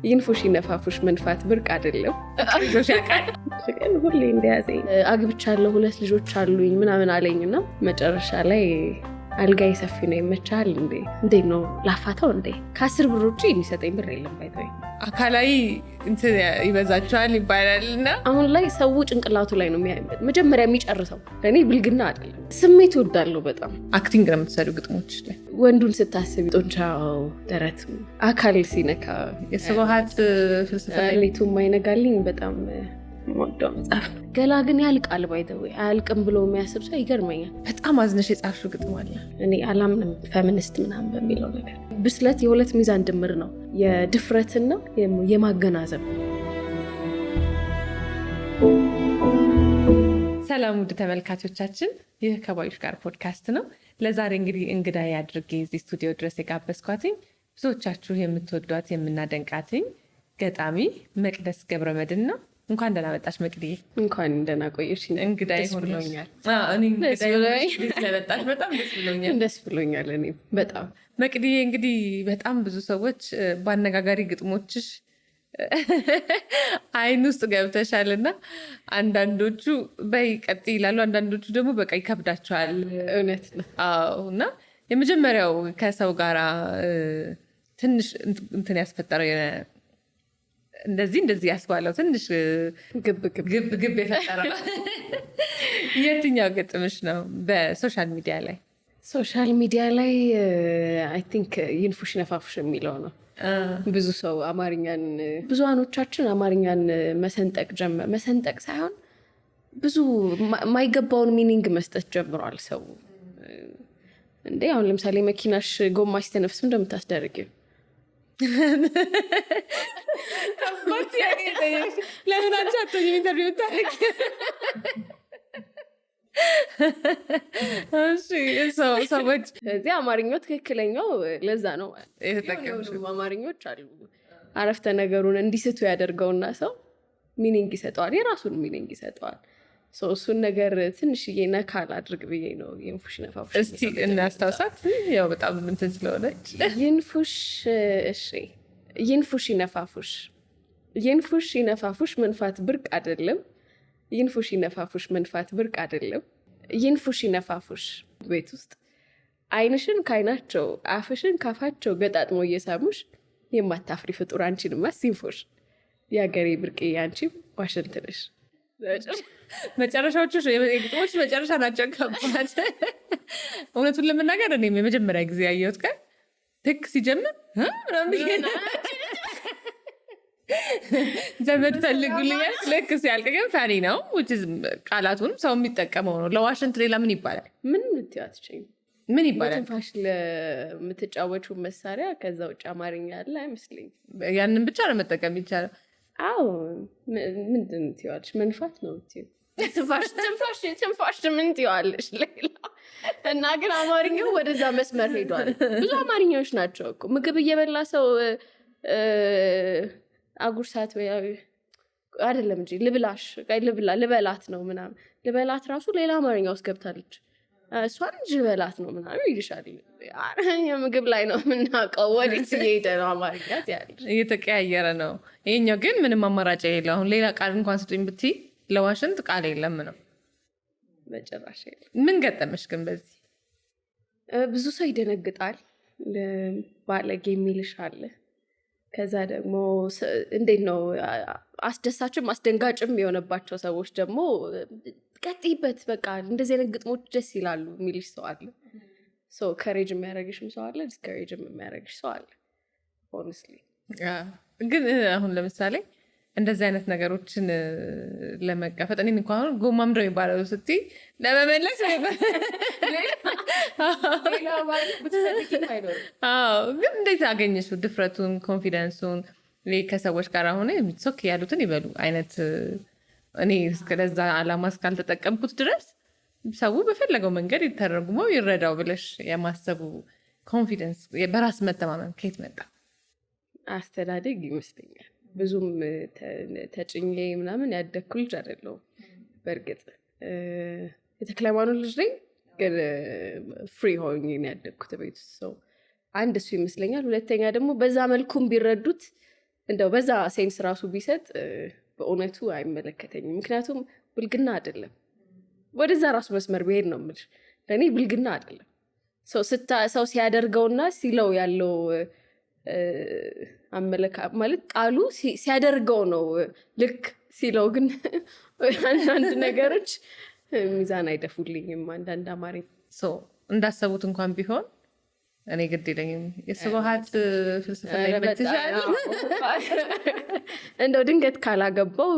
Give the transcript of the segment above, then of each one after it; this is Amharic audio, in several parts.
ይንፉሽ ይነፋፉሽ መንፋት ብርቅ አይደለም። ልጆች ያቃል ግን ሁሌ እንደያዘኝ አግብቻለሁ 2 ልጆች አሉኝ ምናምን አለኝና መጨረሻ ላይ አልጋይ ሰፊ ነው ይመቻል እንዴ ነው ላፋታው እንዴ ከ10 ብር ውጪ የሚሰጠኝ ብር የለም ባይተወኝ አካላዊ እንትን ይበዛቸዋል ይባላልና አሁን ላይ ሰው ጭንቅላቱ ላይ ነው መጀመሪያ የሚጨርሰው ለኔ ብልግና አይደለም ስሜት ይወዳለው በጣም አክቲንግ ነው የምትሰሩ ግጥሞች ላይ ወንዱን ስታስብ ጡንቻው ደረቱ አካል ሲነካ የስብሃት ፍልስፍና ሌቱ ማይነጋልኝ በጣም ሞደው መጽሐፍ ገላ ግን ያልቃል ባይተው አያልቅም ብሎ የሚያስብ ሰው ይገርመኛል በጣም አዝነሽ የጻፍሽው ግጥም አለ እኔ አላምንም ፌሚኒስት ምናምን በሚለው ነገር ብስለት የሁለት ሚዛን ድምር ነው የድፍረትና የማገናዘብ ሰላም ውድ ተመልካቾቻችን ይህ ከባዩሽ ጋር ፖድካስት ነው ለዛሬ እንግዲህ እንግዳ ያድርጌ እዚህ ስቱዲዮ ድረስ የጋበዝኳትኝ ብዙዎቻችሁ የምትወዷት የምናደንቃትኝ ገጣሚ መቅደስ ገብረመድህን ነው እንኳን ደህና መጣሽ መቅዲዬ እንኳን ደህና ቆየሽ እንግዳ ይሆንልኛል እኔ እንግዳ ስለመጣሽ በጣም ደስ ብሎኛል እኔ በጣም መቅዲዬ እንግዲህ በጣም ብዙ ሰዎች በአነጋጋሪ ግጥሞችሽ አይን ውስጥ ገብተሻልና አንዳንዶቹ በይ ቀጥ ይላሉ አንዳንዶቹ ደግሞ በቃ ይከብዳቸዋል እውነት ነው አዎ እና የመጀመሪያው ከሰው ጋራ ትንሽ እንትን ያስፈጠረው እንደዚህ ያስባለው ትንሽ ግብ የፈጠረው የትኛው ግጥምሽ ነው በሶሻል ሚዲያ ላይ ሶሻል ሚዲያ ላይ አይ ቲንክ ይንፉሽ ይነፋፉሽ የሚለው ነው ብዙ ሰው አማርኛን ብዙሃኖቻችን አማርኛን መሰንጠቅ ሳይሆን ብዙ ማይገባውን ሚኒንግ መስጠት ጀምሯል ሰው እንዴ አሁን ለምሳሌ መኪናሽ ጎማ ሲተነፍስ እንደምታስደርጊው ለምን አንቺ አትሆኝም ኢንተርቪው ታደርጊ ሰዎች እዚህ አማርኛው ትክክለኛው ለዛ ነው የተጠቀምሽው አማርኞች አሉ አረፍተ ነገሩን እንዲስቱ ያደርገውና ሰው ሚኒንግ ይሰጠዋል የራሱን ሚኒንግ ይሰጠዋል እሱን ነገር ትንሽዬ ነካል አድርግ ብዬ ነው ይንፉሽ ይነፋፉሽ እስቲ እናስታውሳት ያው በጣም እንትን ስለሆነች ይንፉሽ ይነፋፉሽ መንፋት ብርቅ አይደለም ይንፉሽ ይነፋፉሽ መንፋት ብርቅ አይደለም ይንፉሽ ይነፋፉሽ ቤት ውስጥ አይንሽን ካይናቸው አፍሽን ካፋቸው ገጣጥሞ እየሳሙሽ የማታፍሪ ፍጡር አንቺንማ ሲንፉሽ ያገሬ ብርቅ ያንቺ ዋሽንት ነሽ መጨረሻዎቹ የግጥሞች መጨረሻ ናቸው ከባድ እውነቱን ለመናገር እኔም የመጀመሪያ ጊዜ ያየሁት ቀን ትክ ሲጀምር ዘመድ ፈልጉልኛል ልክ ሲያልቅ ግን ፈኒ ነው ቃላቱን ሰው የሚጠቀመው ነው ለዋሽንት ሌላ ምን ይባላል ምን ምትያትችኝ ምን ይባላል ትንፋሽ ለምትጫወቹ መሳሪያ ከዛ ውጭ አማርኛ አለ አይመስለኝ ያንን ብቻ ነው መጠቀም ይቻላል አዎ ምንድን ትይዋለሽ መንፋት ነው ትንፋሽ ምን ትይዋለሽ ሌላ እና ግን አማርኛው ወደዛ መስመር ሄዷል ብዙ አማርኛዎች ናቸው እኮ ምግብ እየበላ ሰው አጉርሳት ወይ አይደለም እንጂ ልበላት ነው ምናምን ልበላት ራሱ ሌላ አማርኛ ውስጥ ገብታለች እሷን ልበላት ነው ምናምን ይልሻል አረኛ ምግብ ላይ ነው የምናውቀው ወዲት እየሄደ ነው አማርኛ ያለሽ እየተቀያየረ ነው ይሄኛው ግን ምንም አማራጭ የለው አሁን ሌላ ቃል እንኳን ስጡኝ ብትይ ለዋሽንት ቃል የለም ነው በጭራሽ ምን ገጠመሽ ግን በዚህ ብዙ ሰው ይደነግጣል ባለጌ የሚልሽ አለ ከዛ ደግሞ እንዴት ነው አስደሳችም አስደንጋጭም የሆነባቸው ሰዎች ደግሞ ቀጥይበት በቃ እንደዚህ አይነት ግጥሞች ደስ ይላሉ የሚልሽ ሰው አለ ከሬጅ የሚያደርግሽም ሰው አለ ዲስከሬጅም የሚያደርግሽ ሰው አለ ሆነስትሊ ግን አሁን ለምሳሌ እንደዚህ አይነት ነገሮችን ለመቀፈጥ እኔ እንኳን ጎማ ምንድነው የሚባለው ስትይ ለመመለስ ግን እንዴት አገኘሽው ድፍረቱን ኮንፊደንሱን ከሰዎች ጋር ሆነ የሚትሶክ ያሉትን ይበሉ አይነት እኔ እስከዛ አላማ እስካልተጠቀምኩት ድረስ ሰው በፈለገው መንገድ ይተረጉመው ይረዳው ብለሽ የማሰቡ ኮንፊደንስ በራስ መተማመን ከየት መጣ አስተዳደግ ይመስለኛል ብዙም ተጭኜ ምናምን ያደኩ ልጅ አይደለሁም በእርግጥ የተክለማኑ ልጅ ነኝ ግን ፍሪ ሆኜ ነው ያደኩት ቤት ሰው አንድ እሱ ይመስለኛል ሁለተኛ ደግሞ በዛ መልኩም ቢረዱት እንደው በዛ ሴንስ ራሱ ቢሰጥ በእውነቱ አይመለከተኝም። ምክንያቱም ብልግና አይደለም፣ ወደዛ ራሱ መስመር ብሄድ ነው የምልሽ። ለእኔ ብልግና አይደለም ሰው ሲያደርገውና ሲለው ያለው ማለት ቃሉ ሲያደርገው ነው ልክ፣ ሲለው ግን አንዳንድ ነገሮች ሚዛን አይደፉልኝም። አንዳንድ አማርኛ እንዳሰቡት እንኳን ቢሆን እኔ ግድ ይለኝም የስብሐት ፍልስፍና ይመትሻል። እንደው ድንገት ካላገባው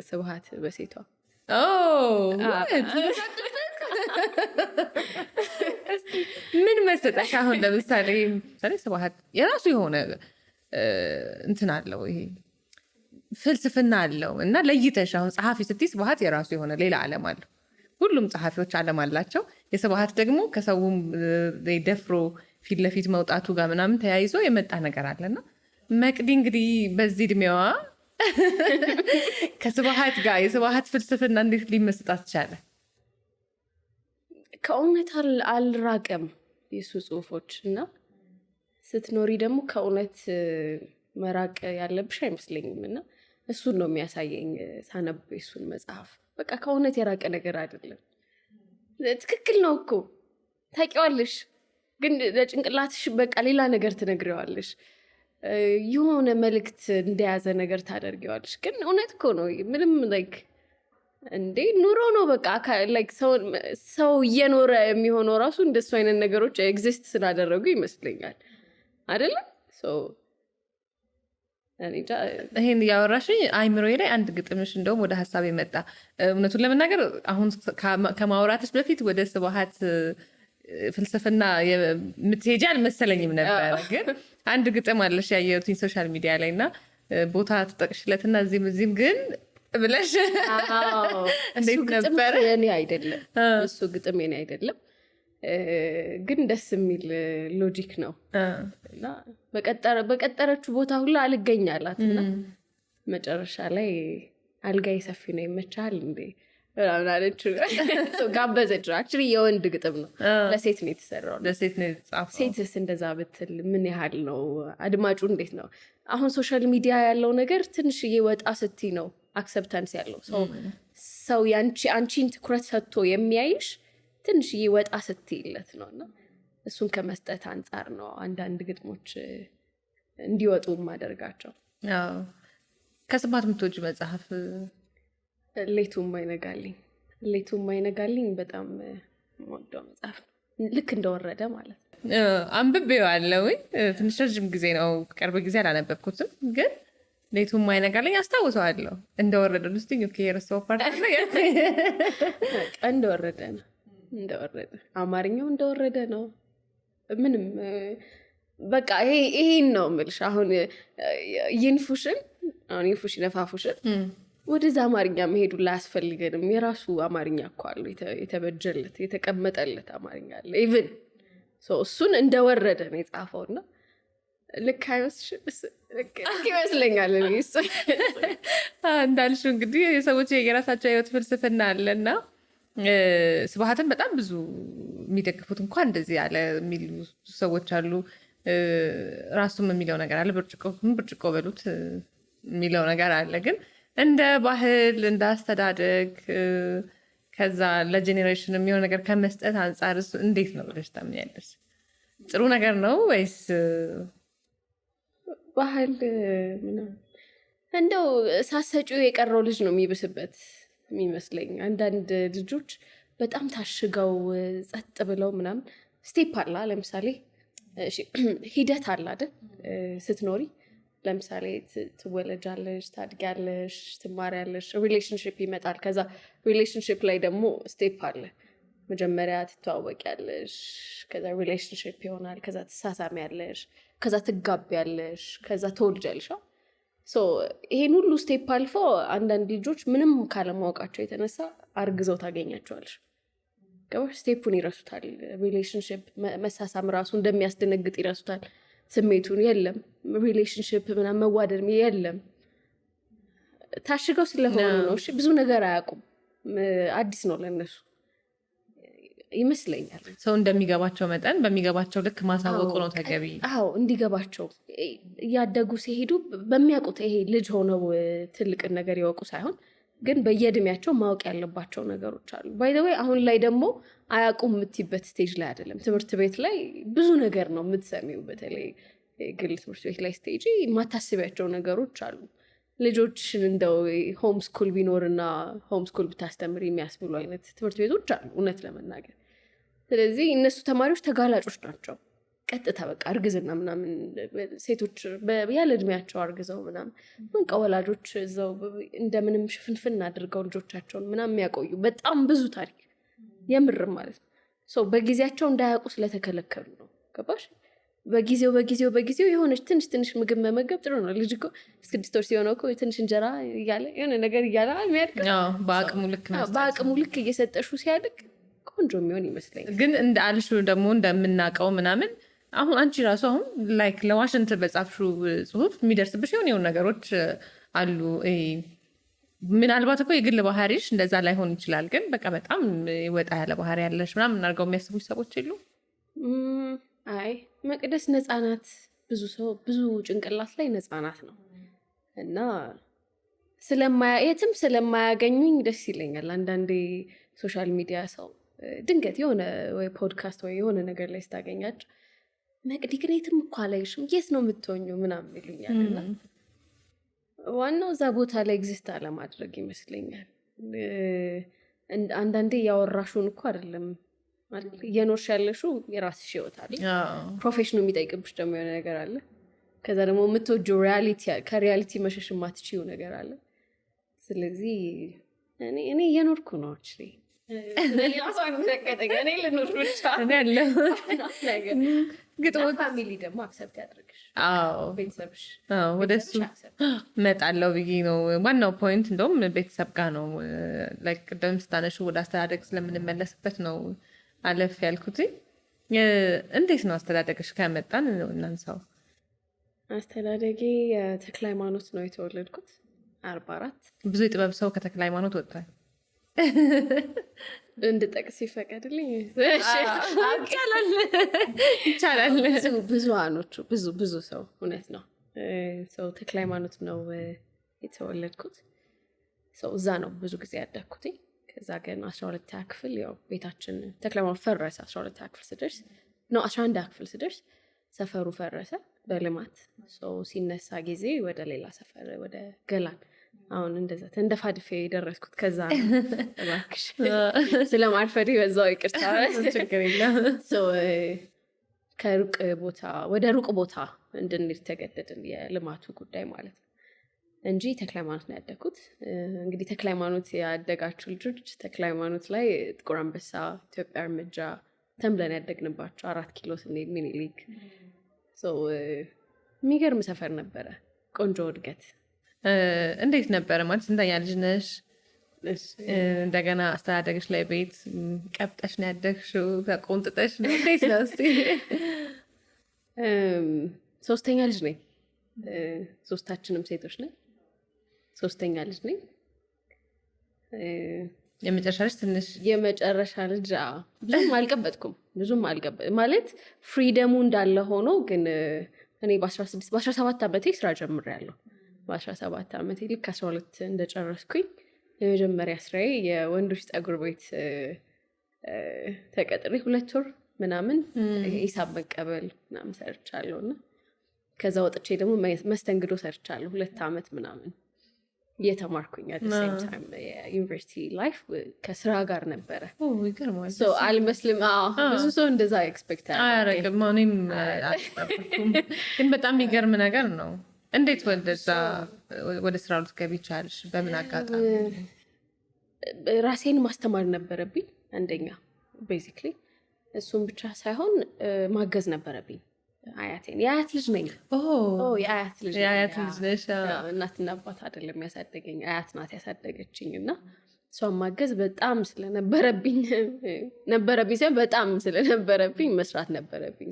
ስብሐት በሴቷ ምን መሰጠሽ? አሁን ለምሳሌ ስብሐት የራሱ የሆነ እንትን አለው፣ ይሄ ፍልስፍና አለው እና ለይተሽ አሁን ጸሐፊ ስትይ ስብሐት የራሱ የሆነ ሌላ ዓለም አለው። ሁሉም ጸሐፊዎች ዓለም አላቸው። የስብሐት ደግሞ ከሰውም ደፍሮ ፊት ለፊት መውጣቱ ጋር ምናምን ተያይዞ የመጣ ነገር አለና መቅዲ እንግዲህ በዚህ እድሜዋ ከስብሐት ጋር የስብሐት ፍልስፍና እንዴት ሊመስጣት ቻለ? ከእውነት አልራቀም የሱ ጽሁፎች እና ስትኖሪ ደግሞ ከእውነት መራቅ ያለብሽ አይመስለኝም። እና እሱን ነው የሚያሳየኝ ሳነብ የሱን መጽሐፍ። በቃ ከእውነት የራቀ ነገር አይደለም። ትክክል ነው እኮ ታውቂዋለሽ፣ ግን ለጭንቅላትሽ በቃ ሌላ ነገር ትነግሪዋለሽ፣ የሆነ መልእክት እንደያዘ ነገር ታደርጊዋለሽ። ግን እውነት እኮ ነው። ምንም ላይክ እንዴ ኑሮ ነው በቃ ላይክ ሰው እየኖረ የሚሆነው ራሱ እንደሱ አይነት ነገሮች ኤግዚስት ስላደረጉ ይመስለኛል አይደለም? ይሄን እያወራሽኝ አይምሮዬ ላይ አንድ ግጥምሽ እንደውም ወደ ሀሳብ የመጣ እውነቱን ለመናገር አሁን ከማውራትሽ በፊት ወደ ስብሐት ፍልስፍና የምትሄጂ አልመሰለኝም ነበረ። ግን አንድ ግጥም አለሽ ያየሁትኝ ሶሻል ሚዲያ ላይ እና ቦታ ትጠቅሽለትና እዚህም ግን ብለሽ እንዴት ነበረ? የኔ አይደለም እሱ ግጥም የኔ አይደለም፣ ግን ደስ የሚል ሎጂክ ነው እና በቀጠረችው ቦታ ሁላ አልገኛላት እና መጨረሻ ላይ አልጋዬ ሰፊ ነው ይመቻል እንዴ አለች። ጋበዘች። አክቹዋሊ የወንድ ግጥም ነው፣ ለሴት ነው የተሰራው። ለሴት ነው የተጻፈው። ሴትስ እንደዛ ብትል ምን ያህል ነው? አድማጩ እንዴት ነው? አሁን ሶሻል ሚዲያ ያለው ነገር ትንሽዬ ወጣ ስትይ ነው አክሰፕታንስ ያለው ሰው አንቺን ትኩረት ሰጥቶ የሚያይሽ ትንሽዬ ወጣ ስትይለት ነው። እና እሱን ከመስጠት አንጻር ነው አንዳንድ ግጥሞች እንዲወጡ ማደርጋቸው። ከስብሐት የምትወጂው መጽሐፍ? ሌቱም አይነጋልኝ በጣም የምወደው መጽሐፍ ነው። ልክ እንደወረደ ማለት ነው። አንብቤዋለሁኝ። ትንሽ ረጅም ጊዜ ነው፣ ቅርብ ጊዜ አላነበብኩትም። ግን ሌቱም አይነጋልኝ አስታውሰዋለሁ። እንደወረደ ልስጥኝ የረሳው ፓርት እንደወረደ ነው። አማርኛው እንደወረደ ነው። ምንም በቃ ይሄን ነው የምልሽ። አሁን ይንፉሽን ነፋፉሽን ወደዛ አማርኛ መሄዱ ላይ አያስፈልገንም። የራሱ አማርኛ እኮ አለው፣ የተበጀለት የተቀመጠለት አማርኛ አለ። ኢቭን እሱን እንደወረደ ነው የጻፈውና ልክ አይመስልሽም? ልክ ይመስለኛል። እንዳልሽው እንግዲህ የሰዎች የራሳቸው ህይወት ፍልስፍና አለና ስብሐትን በጣም ብዙ የሚደግፉት እንኳን እንደዚህ ያለ የሚሉ ሰዎች አሉ። ራሱም የሚለው ነገር አለ፣ ብርጭቆ በሉት የሚለው ነገር አለ። ግን እንደ ባህል እንደ አስተዳደግ ከዛ ለጄኔሬሽን የሚሆን ነገር ከመስጠት አንጻር እንዴት ነው ብለሽ ታምኛለሽ? ጥሩ ነገር ነው ወይስ ባህል እንደው ሳሰጪው የቀረው ልጅ ነው የሚብስበት የሚመስለኝ። አንዳንድ ልጆች በጣም ታሽገው ጸጥ ብለው ምናምን ስቴፕ አላ ለምሳሌ ሂደት አለ አይደል? ስትኖሪ ለምሳሌ ትወለጃለሽ፣ ታድጊያለሽ፣ ትማሪያለሽ፣ ሪሌሽንሽፕ ይመጣል። ከዛ ሪሌሽንሽፕ ላይ ደግሞ ስቴፕ አለ። መጀመሪያ ትተዋወቂያለሽ፣ ከዛ ሪሌሽንሽፕ ይሆናል፣ ከዛ ትሳሳሚያለሽ፣ ከዛ ትጋቢያለሽ፣ ከዛ ትወልጃለሽ። ይሄን ሁሉ ስቴፕ አልፎ አንዳንድ ልጆች ምንም ካለማወቃቸው የተነሳ አርግዘው ታገኛቸዋለሽ። ገባሽ? ስቴፑን ይረሱታል። ሪሌሽንሽፕ መሳሳም ራሱ እንደሚያስደነግጥ ይረሱታል። ስሜቱን የለም፣ ሪሌሽንሽፕ ምናምን መዋደድ የለም። ታሽገው ስለሆኑ ነው። እሺ ብዙ ነገር አያውቁም። አዲስ ነው ለነሱ። ይመስለኛል። ሰው እንደሚገባቸው መጠን በሚገባቸው ልክ ማሳወቁ ነው ተገቢ። አዎ እንዲገባቸው እያደጉ ሲሄዱ በሚያውቁት ይሄ ልጅ ሆነው ትልቅን ነገር ይወቁ ሳይሆን ግን በየእድሜያቸው ማወቅ ያለባቸው ነገሮች አሉ። ባይ ዘ ዌይ አሁን ላይ ደግሞ አያውቁም የምትይበት ስቴጅ ላይ አይደለም። ትምህርት ቤት ላይ ብዙ ነገር ነው የምትሰሚው። በተለይ ግል ትምህርት ቤት ላይ ስቴጅ የማታስቢያቸው ነገሮች አሉ። ልጆችሽን እንደው ሆም ስኩል ቢኖርና ሆም ስኩል ብታስተምር የሚያስብሉ አይነት ትምህርት ቤቶች አሉ እውነት ለመናገር። ስለዚህ እነሱ ተማሪዎች ተጋላጮች ናቸው። ቀጥታ በቃ እርግዝና ምናምን ሴቶች ያለ እድሜያቸው አርግዘው ምናምን በቃ ወላጆች እዛው እንደምንም ሽፍንፍን አድርገው ልጆቻቸውን ምናምን የሚያቆዩ በጣም ብዙ ታሪክ የምርም ማለት ነው። በጊዜያቸው እንዳያውቁ ስለተከለከሉ ነው። ገባሽ? በጊዜው የሆነች ትንሽ ምግብ መመገብ ጥሩ ነው። ልጅ እኮ 6 ወር ሲሆነው እኮ ትንሽ እንጀራ እያለ የሆነ ነገር እያለ የሚያድግ በአቅሙ ልክ እየሰጠሹ ሲያድግ ቆንጆ የሚሆን ይመስለኛል። ግን እንደ አልሹ ደግሞ እንደምናውቀው ምናምን አሁን አንቺ ራሱ አሁን ላይክ ለዋሽንት በጻፍሽው ጽሁፍ የሚደርስብሽ የሆኑ ነገሮች አሉ። ምናልባት እኮ የግል ባህሪሽ እንደዛ ላይሆን ይችላል። ግን በቃ በጣም ወጣ ያለ ባህሪ ያለሽ ምናምን አድርገው የሚያስቡሽ ሰዎች የሉ? አይ መቅደስ ነፃናት፣ ብዙ ጭንቅላት ላይ ነፃናት ነው እና የትም ስለማያገኙኝ ደስ ይለኛል። አንዳንዴ ሶሻል ሚዲያ ሰው ድንገት የሆነ ወይ ፖድካስት ወይ የሆነ ነገር ላይ ስታገኛቸው መቅዲ ግን የትም እኮ አላይሽም የት ነው የምትሆኙ ምናምን ይሉኛል። እና ዋናው እዛ ቦታ ላይ ኤግዚስት አለማድረግ ይመስለኛል። አንዳንዴ ያወራሹን እኮ አይደለም እየኖርሽ ያለሽው የራስሽ ህይወት አለ። ፕሮፌሽኑ የሚጠይቅብሽ ደግሞ የሆነ ነገር አለ። ከዛ ደግሞ የምትወጂው ከሪያሊቲ መሸሽ የማትችይው ነገር አለ። ስለዚህ እኔ እየኖርኩ ነው ፋሚሊ ደግሞ አክሰፕት ያደርግሽ ቤተሰብሽ ወደ እሱ እመጣለሁ ብዬ ነው። ዋናው ፖይንት እንደውም ቤተሰብ ጋር ነው። ቅድም ስታነሹ ወደ አስተዳደግ ስለምንመለስበት ነው አለፍ ያልኩት። እንዴት ነው አስተዳደግሽ? ከመጣን እናንሳው። አስተዳደጌ ተክለ ሃይማኖት ነው የተወለድኩት 44። ብዙ የጥበብ ሰው ከተክለ ሃይማኖት ወጥቷል። እንድጠቅስ ይፈቀድልኝ? ይቻላል። ብዙኖቹ ብዙ ሰው እውነት ነው። ሰው ተክለ ሃይማኖት ነው የተወለድኩት። ሰው እዛ ነው ብዙ ጊዜ ያደግኩት። ከዛ ግን 12ኛ ክፍል ያው ቤታችን ተክለ ሃይማኖት ፈረሰ። 12ኛ ክፍል ስደርስ ነው 11ኛ ክፍል ስደርስ ሰፈሩ ፈረሰ በልማት። ሲነሳ ጊዜ ወደ ሌላ ሰፈር ወደ ገላን አሁን እንደዛ ተንደፋድፌ የደረስኩት ከዛ እባክሽ ስለማርፈዴ በዛው ይቅርታ። ችግር የለም። ከሩቅ ቦታ ወደ ሩቅ ቦታ እንድንሄድ ተገደድን። የልማቱ ጉዳይ ማለት ነው እንጂ ተክለ ሃይማኖት ነው ያደግኩት። እንግዲህ ተክለ ሃይማኖት ያደጋችሁ ልጆች ተክለ ሃይማኖት ላይ ጥቁር አንበሳ፣ ኢትዮጵያ እርምጃ ተምብለን ያደግንባቸው 4 ኪሎ ስንሄድ ሚኒሊክ የሚገርም ሰፈር ነበረ። ቆንጆ እድገት። እንዴት ነበረ ማለት ስንተኛ ልጅ ነሽ? እንደገና አስተዳደግሽ ላይ ቤት ቀብጠሽ ነው ያደግሽው? ተቆንጥጠሽ ነው? እንዴት ነው እስኪ? 3ኛ ልጅ ነኝ። 3ታችንም ሴቶች ነን። 3ኛ ልጅ ነኝ። የመጨረሻ ልጅ ትንሽ የመጨረሻ ልጅ ብዙም አልቀበጥኩም። ማለት ፍሪደሙ እንዳለ ሆኖ ግን እኔ በ17 ዓመቴ ስራ ጀምሬያለሁ። በ17 ዓመቴ ልክ 12 እንደጨረስኩኝ የመጀመሪያ ስራዬ የወንዶች ፀጉር ቤት ተቀጥሬ 2 ወር ምናምን ሂሳብ መቀበል ምናምን ሰርቻለሁ። እና ከዛ ወጥቼ ደግሞ መስተንግዶ ሰርቻለሁ 2 ዓመት ምናምን እየተማርኩኝ የዩኒቨርሲቲ ላይፍ ከስራ ጋር ነበረ። አልመስልም? ብዙ ሰው እንደዛ ኤክስፔክት አያረግም። እኔም አልጠበኩም፣ ግን በጣም የሚገርም ነገር ነው። እንዴት ወደ ስራ ልትገቢ ቻልሽ? በምን አጋጣሚ? ራሴን ማስተማር ነበረብኝ አንደኛ ቤዚክሊ። እሱም ብቻ ሳይሆን ማገዝ ነበረብኝ አያቴን። የአያት ልጅ ነኝ። የአያት ልጅ ነሽ? እናትና አባት አይደለም ያሳደገኝ፣ አያት ናት ያሳደገችኝ። እና እሷን ማገዝ በጣም ስለነበረብኝ ሳይሆን በጣም ስለነበረብኝ መስራት ነበረብኝ።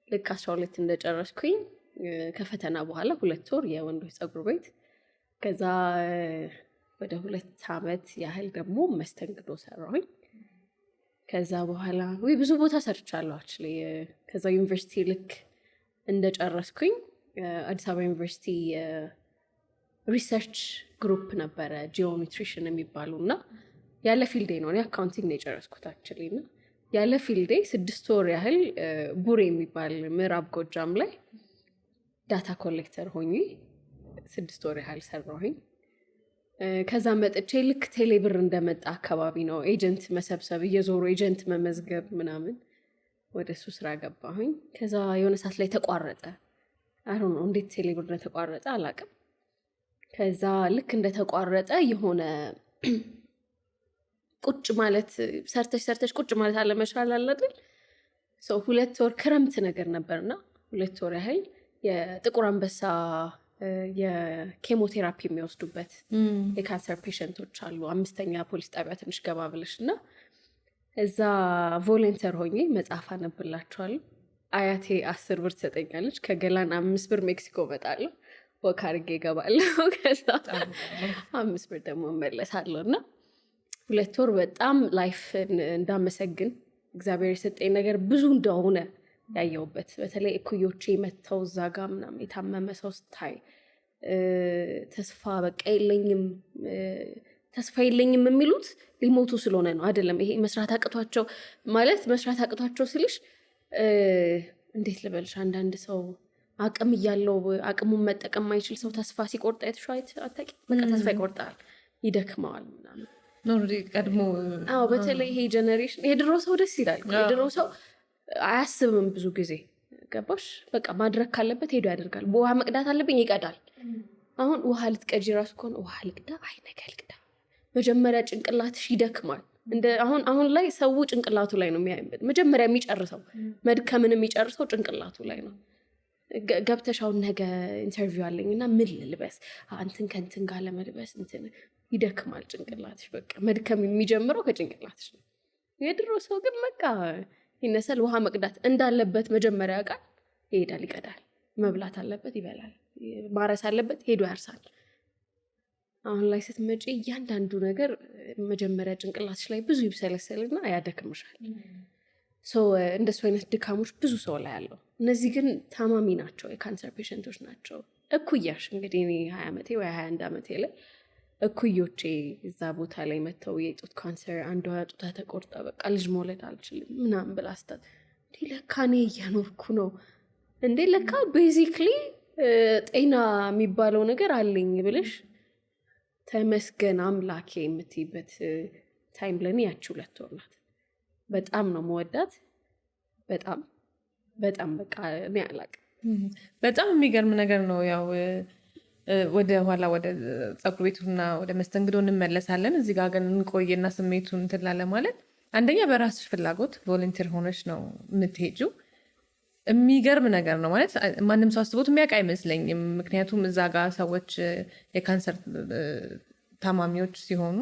ልክ 12 እንደጨረስኩኝ ከፈተና በኋላ 2 ወር የወንዶች ፀጉር ቤት፣ ከዛ ወደ 2 ዓመት ያህል ደግሞ መስተንግዶ ሰራሁኝ። ከዛ በኋላ ብዙ ቦታ ሰርቻለሁ አክቹዋሊ። ከዛ ዩኒቨርሲቲ ልክ እንደጨረስኩኝ አዲስ አበባ ዩኒቨርሲቲ ሪሰርች ግሩፕ ነበረ ጂኦ ኒውትሪሽን የሚባሉ እና ያለ ፊልዴ ነው። እኔ አካውንቲንግ ነው የጨረስኩት አክቹዋሊ እና ያለ ፊልዴ 6 ወር ያህል ቡሬ የሚባል ምዕራብ ጎጃም ላይ ዳታ ኮሌክተር ሆኜ 6 ወር ያህል ሰራሁኝ። ከዛ መጥቼ ልክ ቴሌብር እንደመጣ አካባቢ ነው ኤጀንት መሰብሰብ፣ እየዞሩ ኤጀንት መመዝገብ ምናምን፣ ወደ እሱ ስራ ገባሁኝ። ከዛ የሆነ ሰዓት ላይ ተቋረጠ። አሁን ነው እንዴት ቴሌብር እንደተቋረጠ አላውቅም። ከዛ ልክ እንደተቋረጠ የሆነ ቁጭ ማለት ሰርተሽ ቁጭ ማለት አለመቻል አለ አይደል? 2 ወር ክረምት ነገር ነበርና 2 ወር ያህል የጥቁር አንበሳ የኬሞቴራፒ የሚወስዱበት የካንሰር ፔሸንቶች አሉ 5ኛ ፖሊስ ጣቢያ ትንሽ ገባ ብለሽ እና እዛ ቮለንተር ሆኜ መጽሐፍ አነብላቸዋለሁ። አያቴ 10 ብር ትሰጠኛለች። ከገላን 5 ብር ሜክሲኮ እመጣለሁ፣ ወክ አድርጌ እገባለሁ። ከዛ 5 ብር ደግሞ እመለሳለሁ እና 2 ወር በጣም ላይፍ እንዳመሰግን እግዚአብሔር የሰጠኝ ነገር ብዙ እንደሆነ ያየውበት። በተለይ እኩዮቼ መተው እዛ ጋ ምናምን የታመመ ሰው ስታይ ተስፋ በቃ የለኝም ተስፋ የለኝም የሚሉት ሊሞቱ ስለሆነ ነው አይደለም። ይሄ መስራት አቅቷቸው ማለት መስራት አቅቷቸው ስልሽ እንዴት ልበልሽ፣ አንዳንድ ሰው አቅም እያለው አቅሙን መጠቀም ማይችል ሰው ተስፋ ሲቆርጥ አይተሽዋት አታውቂም? በቃ ተስፋ ይቆርጣል፣ ይደክመዋል ምናምን ኖሪ ቀድሞ። አዎ በተለይ ይሄ ጀነሬሽን የድሮ ሰው ደስ ይላል። የድሮ ሰው አያስብም ብዙ ጊዜ ገባሽ? በቃ ማድረግ ካለበት ሄዶ ያደርጋል። በውሃ መቅዳት አለብኝ ይቀዳል። አሁን ውሃ ልትቀጂ ራሱ ከሆነ ውሃ ልቅዳ፣ አይ ነገ ልቅዳ። መጀመሪያ ጭንቅላትሽ ይደክማል። እንደ አሁን ላይ ሰው ጭንቅላቱ ላይ ነው መጀመሪያ የሚጨርሰው፣ መድከምን የሚጨርሰው ጭንቅላቱ ላይ ነው። ገብተሻውን ነገ ኢንተርቪው አለኝና ምን ልልበስ አንተን ከንትን ጋር ለመልበስ እንትን ይደክማል ጭንቅላትሽ። በቃ መድከም የሚጀምረው ከጭንቅላትሽ ነው። የድሮ ሰው ግን በቃ ይነሳል፣ ውሃ መቅዳት እንዳለበት መጀመሪያ ቃል ይሄዳል፣ ይቀዳል። መብላት አለበት ይበላል፣ ማረስ አለበት ሄዶ ያርሳል። አሁን ላይ ስትመጪ እያንዳንዱ ነገር መጀመሪያ ጭንቅላትሽ ላይ ብዙ ይብሰለሰልና ያደክምሻል። እንደሱ አይነት ድካሞች ብዙ ሰው ላይ አለው። እነዚህ ግን ታማሚ ናቸው፣ የካንሰር ፔሸንቶች ናቸው። እኩያሽ እንግዲህ እኔ 20 ዓመቴ ወይ 21 ዓመቴ ላይ እኩዮቼ እዛ ቦታ ላይ መተው የጡት ካንሰር አንዷ ጡታ ተቆርጣ በቃ ልጅ መውለድ አልችልም ምናምን ብላ ስታት እንዴ ለካ እኔ እያኖርኩ ነው እንዴ ለካ ቤዚክሊ ጤና የሚባለው ነገር አለኝ ብለሽ ተመስገን አምላኬ የምትይበት ታይም ለኔ ያቺ 2 ወር ናት። በጣም ነው መወዳት። በጣም በጣም በቃ እኔ አላቅም። በጣም የሚገርም ነገር ነው። ያው ወደ ኋላ ወደ ፀጉር ቤቱና ወደ መስተንግዶ እንመለሳለን። እዚህ ጋር ግን እንቆይና ስሜቱን እንትን ላለ ማለት አንደኛ በራስሽ ፍላጎት ቮለንቲር ሆነሽ ነው የምትሄጂው። የሚገርም ነገር ነው ማለት ማንም ሰው አስቦት የሚያውቅ አይመስለኝም። ምክንያቱም እዛ ጋር ሰዎች የካንሰር ታማሚዎች ሲሆኑ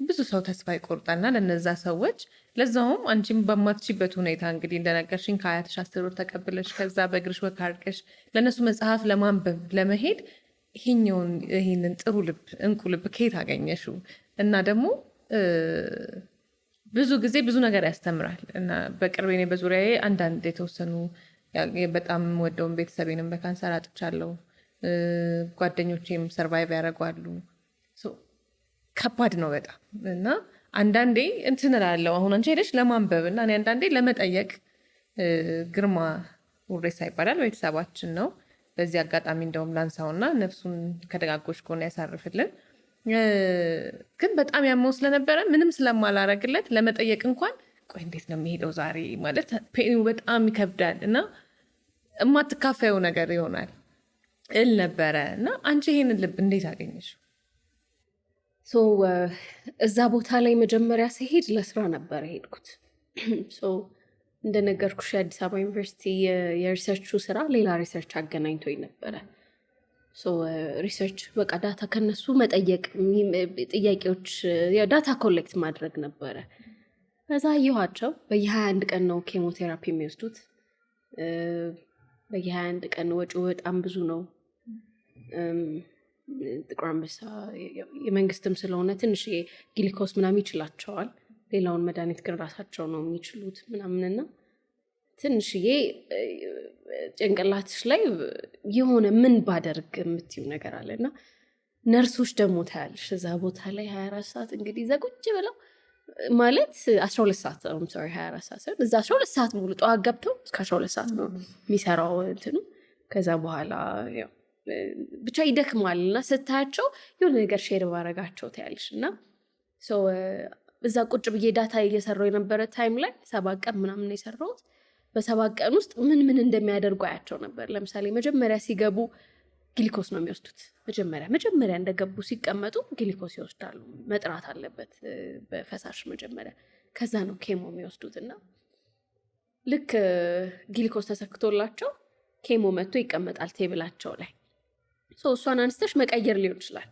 ብዙ ሰው ተስፋ ይቆርጣልና ለነዛ ሰዎች ለዛውም አንቺም በማትችበት ሁኔታ እንግዲህ እንደነገርሽኝ ከአያትሽ 10 ብር ተቀብለሽ ከዛ በእግርሽ ወክ አድርገሽ ለእነሱ መጽሐፍ ለማንበብ ለመሄድ ይህንን ጥሩ ልብ እንቁ ልብ ከየት አገኘሽው? እና ደግሞ ብዙ ጊዜ ብዙ ነገር ያስተምራል እና በቅርቤ እኔ በዙሪያዬ አንዳንድ የተወሰኑ በጣም ወደውን ቤተሰቤንም በካንሰር አጥቻለሁ። ጓደኞቼም ሰርቫይቭ ያደርጓሉ። ከባድ ነው በጣም እና አንዳንዴ እንትን እላለሁ አሁን አንቺ ሄደሽ ለማንበብ እና እኔ አንዳንዴ ለመጠየቅ ግርማ ውሬሳ ይባላል ቤተሰባችን ነው። በዚህ አጋጣሚ እንደውም ላንሳውና ነፍሱን ከደጋጎች ከሆነ ያሳርፍልን። ግን በጣም ያመው ስለነበረ ምንም ስለማላረግለት ለመጠየቅ እንኳን ቆይ እንዴት ነው የሚሄደው ዛሬ ማለት ፔኑ በጣም ይከብዳል እና የማትካፈየው ነገር ይሆናል እል ነበረ እና አንቺ ይሄንን ልብ እንዴት አገኘሽ? እዛ ቦታ ላይ መጀመሪያ ሲሄድ ለስራ ነበር የሄድኩት። እንደነገርኩሽ የአዲስ አበባ ዩኒቨርሲቲ የሪሰርቹ ስራ ሌላ ሪሰርች አገናኝቶኝ ነበረ። ሪሰርች በቃ ዳታ ከነሱ መጠየቅ ጥያቄዎች ዳታ ኮሌክት ማድረግ ነበረ። ከዛ አየኋቸው። በየ21 ቀን ነው ኬሞቴራፒ የሚወስዱት። በየ21 ቀን ወጪው በጣም ብዙ ነው። ጥቁር አንበሳ የመንግስትም ስለሆነ ትንሽ ግሊኮስ ምናምን ይችላቸዋል። ሌላውን መድኃኒት ግን ራሳቸው ነው የሚችሉት ምናምንና ትንሽዬ ጭንቅላትሽ ላይ የሆነ ምን ባደርግ የምትዩ ነገር አለና ነርሶች ደግሞ ታያለሽ እዛ ቦታ ላይ 24 ሰዓት እንግዲህ እዛ ቁጭ ብለው ማለት 12 ሰዓት ነው 24 ሰዓት ሳይሆን እዛ 12 ሰዓት ሙሉ ጠዋት ገብተው እስከ 12 ሰዓት ነው የሚሰራው እንትኑ። ከዛ በኋላ ያው ብቻ ይደክማል እና ስታያቸው የሆነ ነገር ሼር ባረጋቸው ታያለሽ እና እዛ ቁጭ ብዬ ዳታ እየሰራው የነበረ ታይም ላይ 7 ቀን ምናምን የሰራሁት በ7 ቀን ውስጥ ምን እንደሚያደርጉ አያቸው ነበር። ለምሳሌ መጀመሪያ ሲገቡ ግሊኮስ ነው የሚወስዱት። መጀመሪያ እንደገቡ ሲቀመጡ ግሊኮስ ይወስዳሉ። መጥራት አለበት በፈሳሽ መጀመሪያ፣ ከዛ ነው ኬሞ የሚወስዱት እና ልክ ግሊኮስ ተሰክቶላቸው ኬሞ መጥቶ ይቀመጣል ቴብላቸው ላይ። እሷን አንስተሽ መቀየር ሊሆን ይችላል።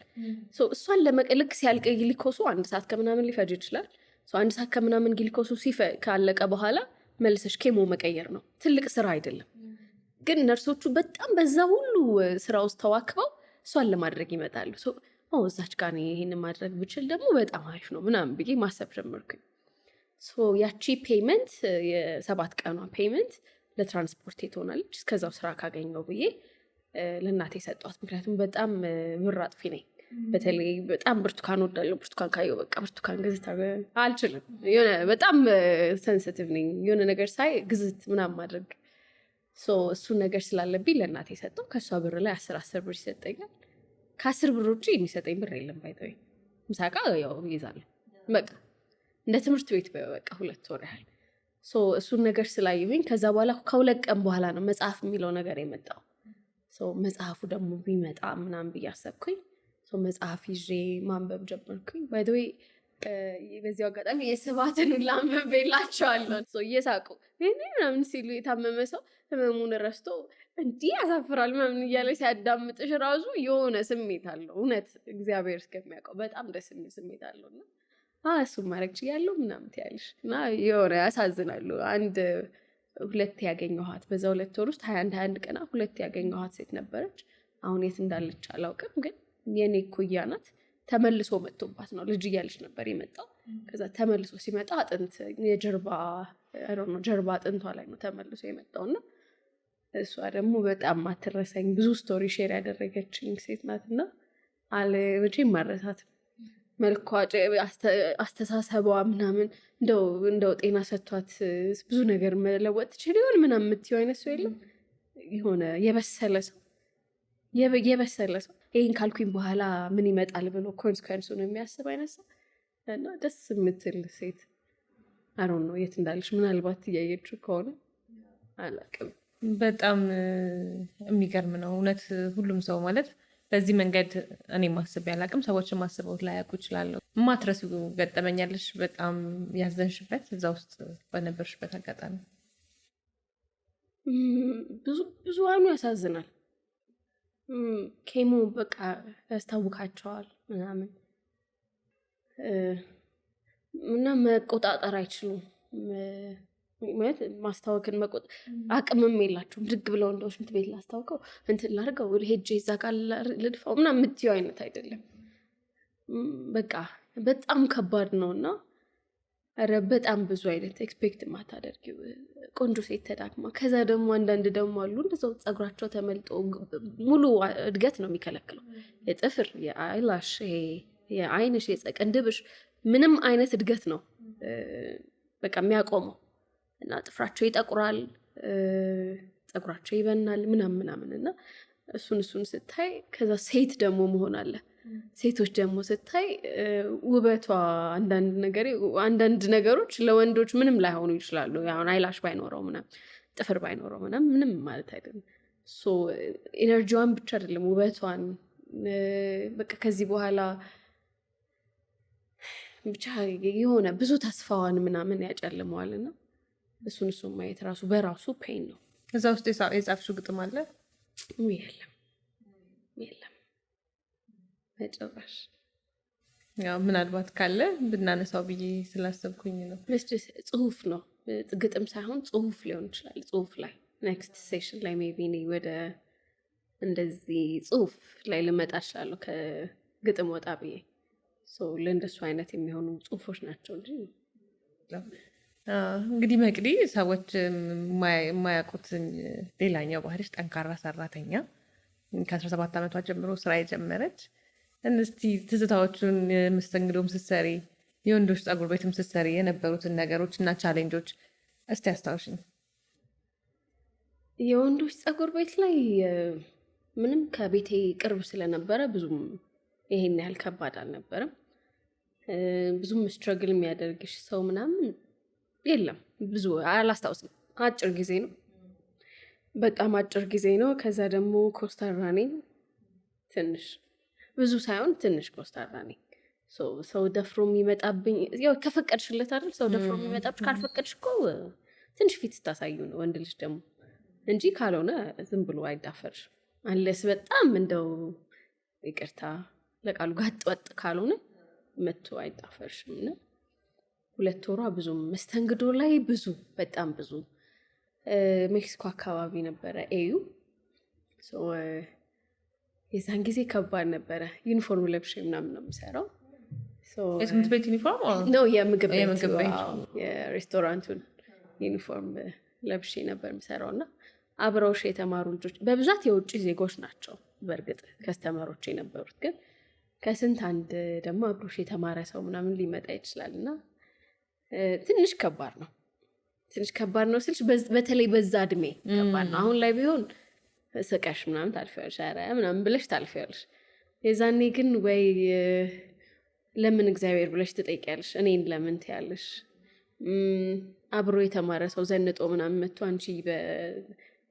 እሷን ለመቀልቅ ሲያልቅ ግሊኮሱ 1 ሰዓት ከምናምን ሊፈጅ ይችላል። 1 ሰዓት ከምናምን ግሊኮሱ ካለቀ በኋላ መልሰሽ ኬሞ መቀየር ነው። ትልቅ ስራ አይደለም። ግን ነርሶቹ በጣም በዛ ሁሉ ስራ ውስጥ ተዋክበው እሷን ለማድረግ ይመጣሉ። እዛች ጋር ይሄንን ማድረግ ብችል ደግሞ በጣም አሪፍ ነው ምናምን ብዬ ማሰብ ጀመርኩኝ። ያቺ ፔይመንት የ7 ቀኗ ፔይመንት ለትራንስፖርት ትሆናለች። እስከዛው ስራ ካገኘው ብዬ ለእናቴ ሰጧት። ምክንያቱም በጣም ብር አጥፊ ነኝ። በተለይ በጣም ብርቱካን ወዳለሁ። ብርቱካን ካየሁ በቃ ብርቱካን ግዝት አልችልም። የሆነ በጣም ሴንሲቲቭ ነኝ። የሆነ ነገር ሳይ ግዝት ምናምን ማድረግ እሱን ነገር ስላለብኝ ለእናቴ ሰጠው። ከእሷ ብር ላይ 10 ብር ይሰጠኛል። ከ10 ብር ውጭ የሚሰጠኝ ብር የለም። ባይተወይ ምሳቃ ያው ይይዛለሁ። በቃ እንደ ትምህርት ቤት በቃ 2 ወር ያህል እሱን ነገር ስላየሁኝ ከዛ በኋላ ከ2 ቀን በኋላ ነው መጽሐፍ የሚለው ነገር የመጣው። መጽሐፉ ደግሞ ቢመጣ ምናምን ብዬ አሰብኩኝ። መጽሐፍ ይዤ ማንበብ ጀመርኩኝ። ባይተወይ በዚሁ አጋጣሚ የስብሐትን ሁላ አንብቤላቸዋለሁ። እየሳቁ ምናምን ሲሉ የታመመ ሰው ህመሙን ረስቶ እንዲህ ያሳፍራል ምናምን እያለ ሲያዳምጥሽ ራሱ የሆነ ስሜት አለው። እውነት እግዚአብሔር እስከሚያውቀው በጣም ደስ የሚል ስሜት አለው እና እሱም ማድረግ ችያለሁ ምናምን ትያለሽ እና የሆነ ያሳዝናሉ። 2 ያገኘኋት በዛ 2 ወር ውስጥ 21 ቀና 2 ያገኘኋት ሴት ነበረች። አሁን የት እንዳለች አላውቅም፣ ግን የኔ እኩያ ናት። ተመልሶ መጥቶባት ነው። ልጅ እያለች ነበር የመጣው። ከዛ ተመልሶ ሲመጣ አጥንት የጀርባ አጥንቷ ላይ ነው ተመልሶ የመጣውና እሷ ደግሞ በጣም አትረሳኝ። ብዙ ስቶሪ ሼር ያደረገችኝ ሴት ናትና መቼም አልረሳትም። መልኳ፣ አስተሳሰቧ ምናምን እንደው ጤና ሰጥቷት ብዙ ነገር መለወጥ ትችል ይሆን ምናምን የምትይው አይነት ሰው የለም። የሆነ የበሰለ ሰው ይህን ካልኩኝ በኋላ ምን ይመጣል ብሎ ኮንስኮንሱን የሚያስብ አይነት ሰው እና ደስ የምትል ሴት። አሮን ነው የት እንዳለች ምናልባት እያየችው ከሆነ አላውቅም። በጣም የሚገርም ነው እውነት። ሁሉም ሰው ማለት በዚህ መንገድ እኔ ማስብ ያላቅም፣ ሰዎች ማስበው ላያውቁ ይችላለሁ። ማትረሱ ገጠመኛለሽ በጣም ያዘንሽበት እዛ ውስጥ በነበርሽበት አጋጣሚ? ብዙ አይኑ ያሳዝናል። ኬሞ በቃ ያስታውካቸዋል ምናምን እና መቆጣጠር አይችሉም። ማለት ማስታወክን አቅምም የላቸውም። ድግ ብለው እንደው ሽንት ቤት ላስታውቀው እንትን ላድርገው ሄጄ እዛ ጋር ልድፋው ምናምን የምትይው አይነት አይደለም። በቃ በጣም ከባድ ነው እና በጣም ብዙ አይነት ኤክስፔክት ማታደርጊው ቆንጆ ሴት ተዳክማ፣ ከዛ ደግሞ አንዳንድ ደግሞ አሉ እንደዛው ፀጉራቸው ተመልጦ ሙሉ እድገት ነው የሚከለክለው። የጥፍር፣ የአይላሽ፣ የአይንሽ፣ የቅንድብሽ ምንም አይነት እድገት ነው በቃ የሚያቆመው እና ጥፍራቸው ይጠቁራል፣ ፀጉራቸው ይበናል ምናምን እና እሱን ስታይ ከዛ ሴት ደግሞ መሆን አለ። ሴቶች ደግሞ ስታይ ውበቷ አንዳንድ ነገሮች ለወንዶች ምንም ላይሆኑ ይችላሉ። አሁን አይላሽ ባይኖረው ምናምን ጥፍር ባይኖረው ምንም ማለት አይደለም። ኤነርጂዋን ብቻ አይደለም ውበቷን በቃ ከዚህ በኋላ ብቻ የሆነ ብዙ ተስፋዋን ምናምን ያጨልመዋልና እሱን ማየት ራሱ በራሱ ፔን ነው። እዛ ውስጥ የጻፍሽው ግጥም አለ? የለም በጭራሽ። ያው ምናልባት ካለ ብናነሳው ብዬ ስላሰብኩኝ ነው። ጽሁፍ ነው፣ ግጥም ሳይሆን ጽሁፍ ሊሆን ይችላል። ጽሁፍ ላይ ኔክስት ሴሽን ላይ ሜቢ እኔ ወደ እንደዚህ ጽሁፍ ላይ ልመጣ እችላለሁ ከግጥም ወጣ ብዬ። ለእንደሱ አይነት የሚሆኑ ጽሁፎች ናቸው እንጂ እንግዲህ መቅዲ ሰዎች የማያውቁትን ሌላኛው ባህሪሽ ጠንካራ ሰራተኛ፣ ከ17 ዓመቷ ጀምሮ ስራ የጀመረች። እስቲ ትዝታዎቹን መስተንግዶም ስትሰሪ የወንዶች ፀጉር ቤትም ስትሰሪ የነበሩትን ነገሮች እና ቻሌንጆች እስቲ አስታውሽኝ። የወንዶች ፀጉር ቤት ላይ ምንም ከቤቴ ቅርብ ስለነበረ ብዙም ይሄን ያህል ከባድ አልነበረም። ብዙም ስትረግል የሚያደርግሽ ሰው ምናምን የለም። ብዙ አላስታውስም። አጭር ጊዜ ነው፣ በጣም አጭር ጊዜ ነው። ከዛ ደግሞ ኮስታራ ነኝ፣ ትንሽ ብዙ ሳይሆን ትንሽ ኮስታራ ነኝ። ሰው ደፍሮ የሚመጣብኝ ያው ከፈቀድሽለት አይደል? ሰው ደፍሮ የሚመጣብሽ፣ ካልፈቀድሽ እኮ ትንሽ ፊት ስታሳዩ ነው ወንድ ልጅ ደግሞ እንጂ ካልሆነ ዝም ብሎ አይዳፈርሽ። አንለስ በጣም እንደው ይቅርታ ለቃሉ ጋጥ ወጥ ካልሆነ መቶ አይዳፈርሽም። እና 2 ወሯ ብዙም መስተንግዶ ላይ ብዙ በጣም ብዙ ሜክሲኮ አካባቢ ነበረ ኤዩ። የዛን ጊዜ ከባድ ነበረ። ዩኒፎርም ለብሼ ምናምን ነው የምሰራው። የትምህርት ቤት ዩኒፎርም ነው የምግብ ቤት የሬስቶራንቱን ዩኒፎርም ለብሼ ነበር የምሰራው። እና አብረውሽ የተማሩ ልጆች በብዛት የውጭ ዜጎች ናቸው በእርግጥ ከስተመሮች የነበሩት፣ ግን ከስንት አንድ ደግሞ አብሮሽ የተማረ ሰው ምናምን ሊመጣ ይችላል። እና ትንሽ ከባድ ነው። ትንሽ ከባድ ነው ስልሽ በተለይ በዛ እድሜ ከባድ ነው። አሁን ላይ ቢሆን ስቀሽ ምናምን ታልፊያለሽ፣ ኧረ ምናምን ብለሽ ታልፊያለሽ። የዛኔ ግን ወይ ለምን እግዚአብሔር ብለሽ ትጠይቂያለሽ፣ እኔን ለምን ትያለሽ። አብሮ የተማረ ሰው ዘንጦ ምናምን መጥቶ አንቺ